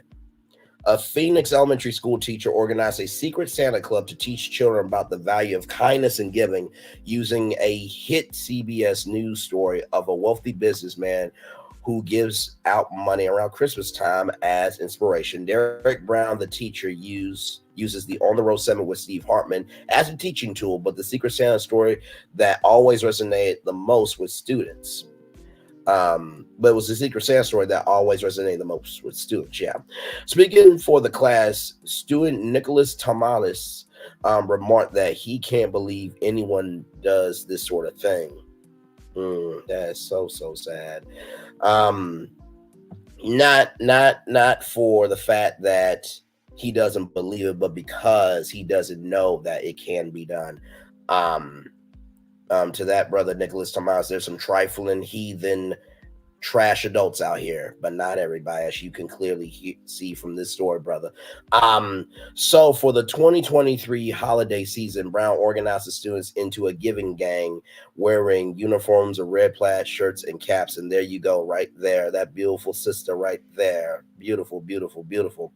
A Phoenix elementary school teacher organized a Secret Santa club to teach children about the value of kindness and giving using a hit CBS News story of a wealthy businessman who gives out money around Christmas time as inspiration. Derek Brown, the teacher, uses the On the Road segment with Steve Hartman as a teaching tool, but the Secret Santa story that always resonated the most with students. But it was the Secret Santa story that always resonated the most with students, yeah. Speaking for the class, student Nicholas Tomalis remarked that he can't believe anyone does this sort of thing. That is so sad. Not for the fact that he doesn't believe it, but because he doesn't know that it can be done. To that brother Nicholas Tomas, there's some trifling heathen trash adults out here, but not everybody, as you can clearly see from this story, brother. So for the 2023 holiday season, Brown organized the students into a giving gang wearing uniforms of red plaid shirts and caps. And there you go, right there, that beautiful sister right there. Beautiful, beautiful, beautiful.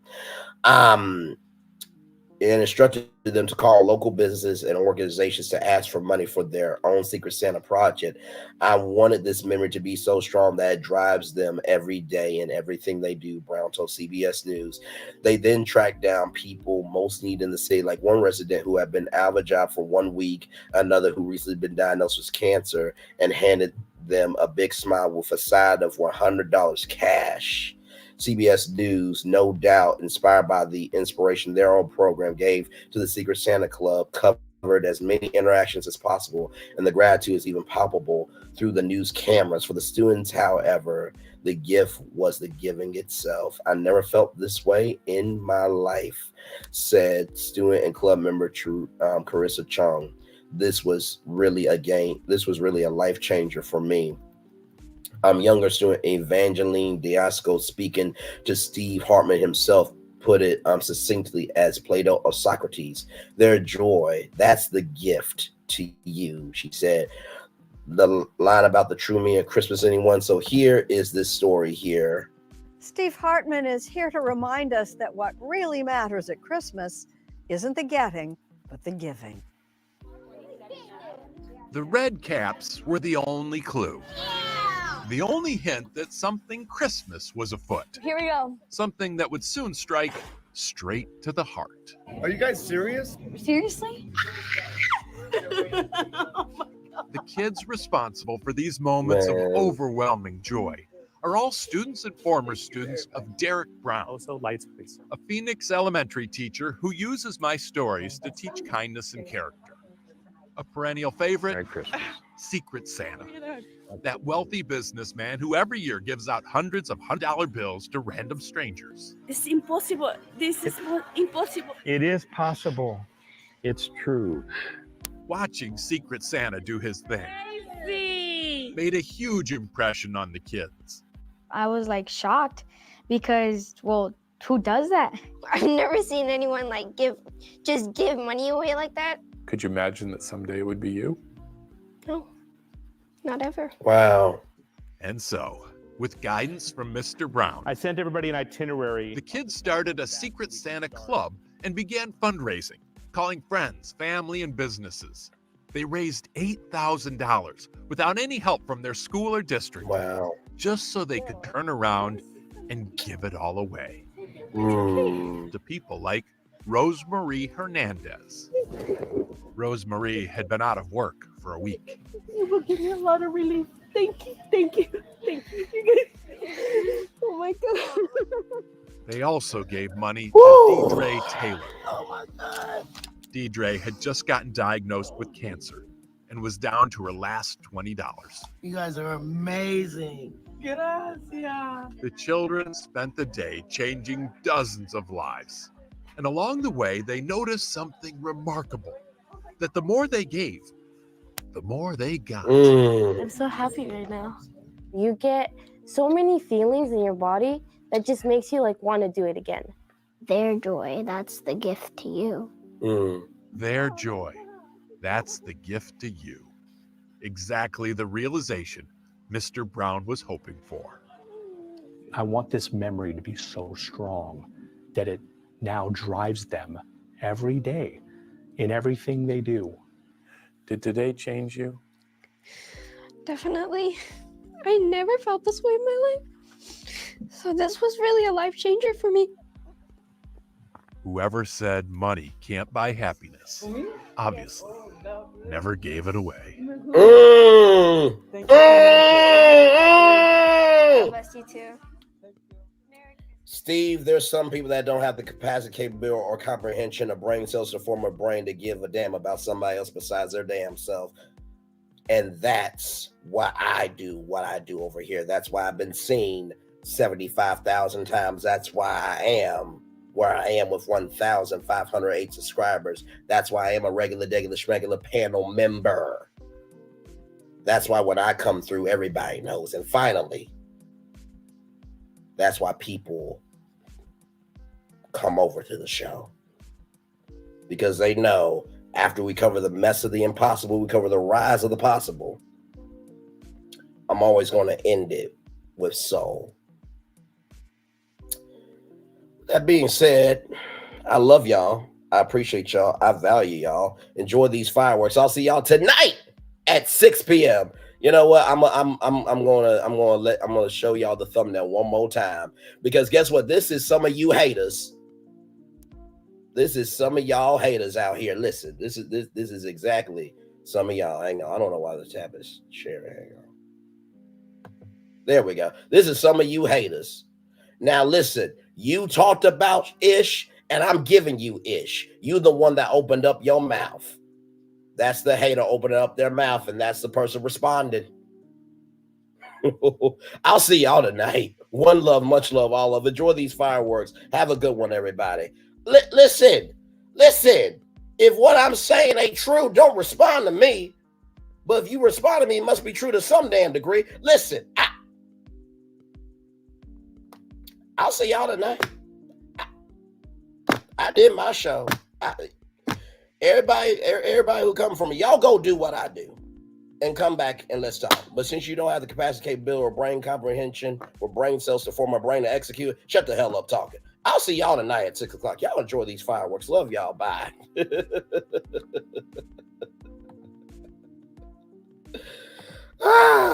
And instructed them to call local businesses and organizations to ask for money for their own Secret Santa project. I wanted this memory to be so strong that it drives them every day in everything they do, Brown told CBS News. They then tracked down people most needed in the city, like one resident who had been out of a job for 1 week, another who recently been diagnosed with cancer, and handed them a big smile with a side of $100 cash. CBS News, no doubt inspired by the inspiration their own program gave to the Secret Santa Club, covered as many interactions as possible, and the gratitude is even palpable through the news cameras. For the students, however, the gift was the giving itself. I never felt this way in my life, said student and club member Carissa Chung. This was really a life changer for me. Younger student Evangeline Diasco, speaking to Steve Hartman himself, put it succinctly as Plato or Socrates. Their joy, that's the gift to you, she said. The line about the true meaning of Christmas, anyone? So here is this story here. Steve Hartman is here to remind us that what really matters at Christmas isn't the getting, but the giving. The red caps were the only clue. The only hint that something Christmas was afoot. Here we go. Something that would soon strike straight to the heart. Are you guys serious? Seriously? The kids responsible for these moments of overwhelming joy are all students and former students of Derek Brown. Also, lights, please. A Phoenix elementary teacher who uses my stories to teach kindness and character. A perennial favorite, Secret Santa. That wealthy businessman who every year gives out hundreds of $100 bills to random strangers. It's impossible. This is impossible. It is possible. It's true. Watching Secret Santa do his thing Crazy. made a huge impression on the kids. I was like shocked because, well, who does that? I've never seen anyone like give money away like that. Could you imagine that someday it would be you? No, not ever. Wow. And so, with guidance from Mr. Brown, I sent everybody an itinerary. the kids started a Secret Santa club and began fundraising, calling friends, family, and businesses. They raised $8,000 without any help from their school or district. Wow. Just so they could turn around and give it all away. To people like Rosemarie Hernandez. Rosemarie had been out of work for a week. You will give me a lot of relief. Thank you, thank you, thank you. You guys. Oh my God. They also gave money to Woo! Deidre Taylor. Oh my God. Deidre had just gotten diagnosed with cancer and was down to her last $20. You guys are amazing. Gracias. The children spent the day changing dozens of lives. And along the way, they noticed something remarkable, that the more they gave, the more they got. I'm so happy right now. You get so many feelings in your body that just makes you like want to do it again. Their joy, that's the gift to you. Their joy, that's the gift to you. Exactly the realization Mr. Brown was hoping for. I want this memory to be so strong that it now drives them every day in everything they do. Did today change you? Definitely. I never felt this way in my life. So this was really a life changer for me. Whoever said money can't buy happiness, obviously, never gave it away. God bless you too. Steve, there's some people that don't have the capacity, capability, or comprehension of brain cells to form a brain to give a damn about somebody else besides their damn self. And that's why I do what I do over here. That's why I've been seen 75,000 times. That's why I am where I am with 1,508 subscribers. That's why I am a regular panel member. That's why when I come through, everybody knows. And finally, that's why people come over to the show. Because they know after we cover the mess of the impossible, we cover the rise of the possible. I'm always going to end it with soul. That being said, I love y'all. I appreciate y'all. I value y'all. Enjoy these fireworks. I'll see y'all tonight at 6 p.m. You know what? I'm gonna show y'all the thumbnail one more time, because guess what? This is some of you haters. This is some of y'all haters out here. Listen, this is exactly some of y'all. Hang on, I don't know why the tab is sharing. Hang on. There we go. This is some of you haters. Now listen, you talked about Ish, and I'm giving you Ish. You the one that opened up your mouth. That's the hater opening up their mouth, and that's the person responding. I'll see y'all tonight. One love, much love, all love. Enjoy these fireworks. Have a good one, everybody. Listen. If what I'm saying ain't true, don't respond to me. But if you respond to me, it must be true to some damn degree. Listen, I'll see y'all tonight. I did my show. Everybody who come from me, y'all go do what I do and come back and let's talk. But since you don't have the capacity, capability, or brain comprehension, or brain cells to form a brain to execute, shut the hell up talking. I'll see y'all tonight at 6 o'clock. Y'all enjoy these fireworks. Love y'all. Bye. Ah.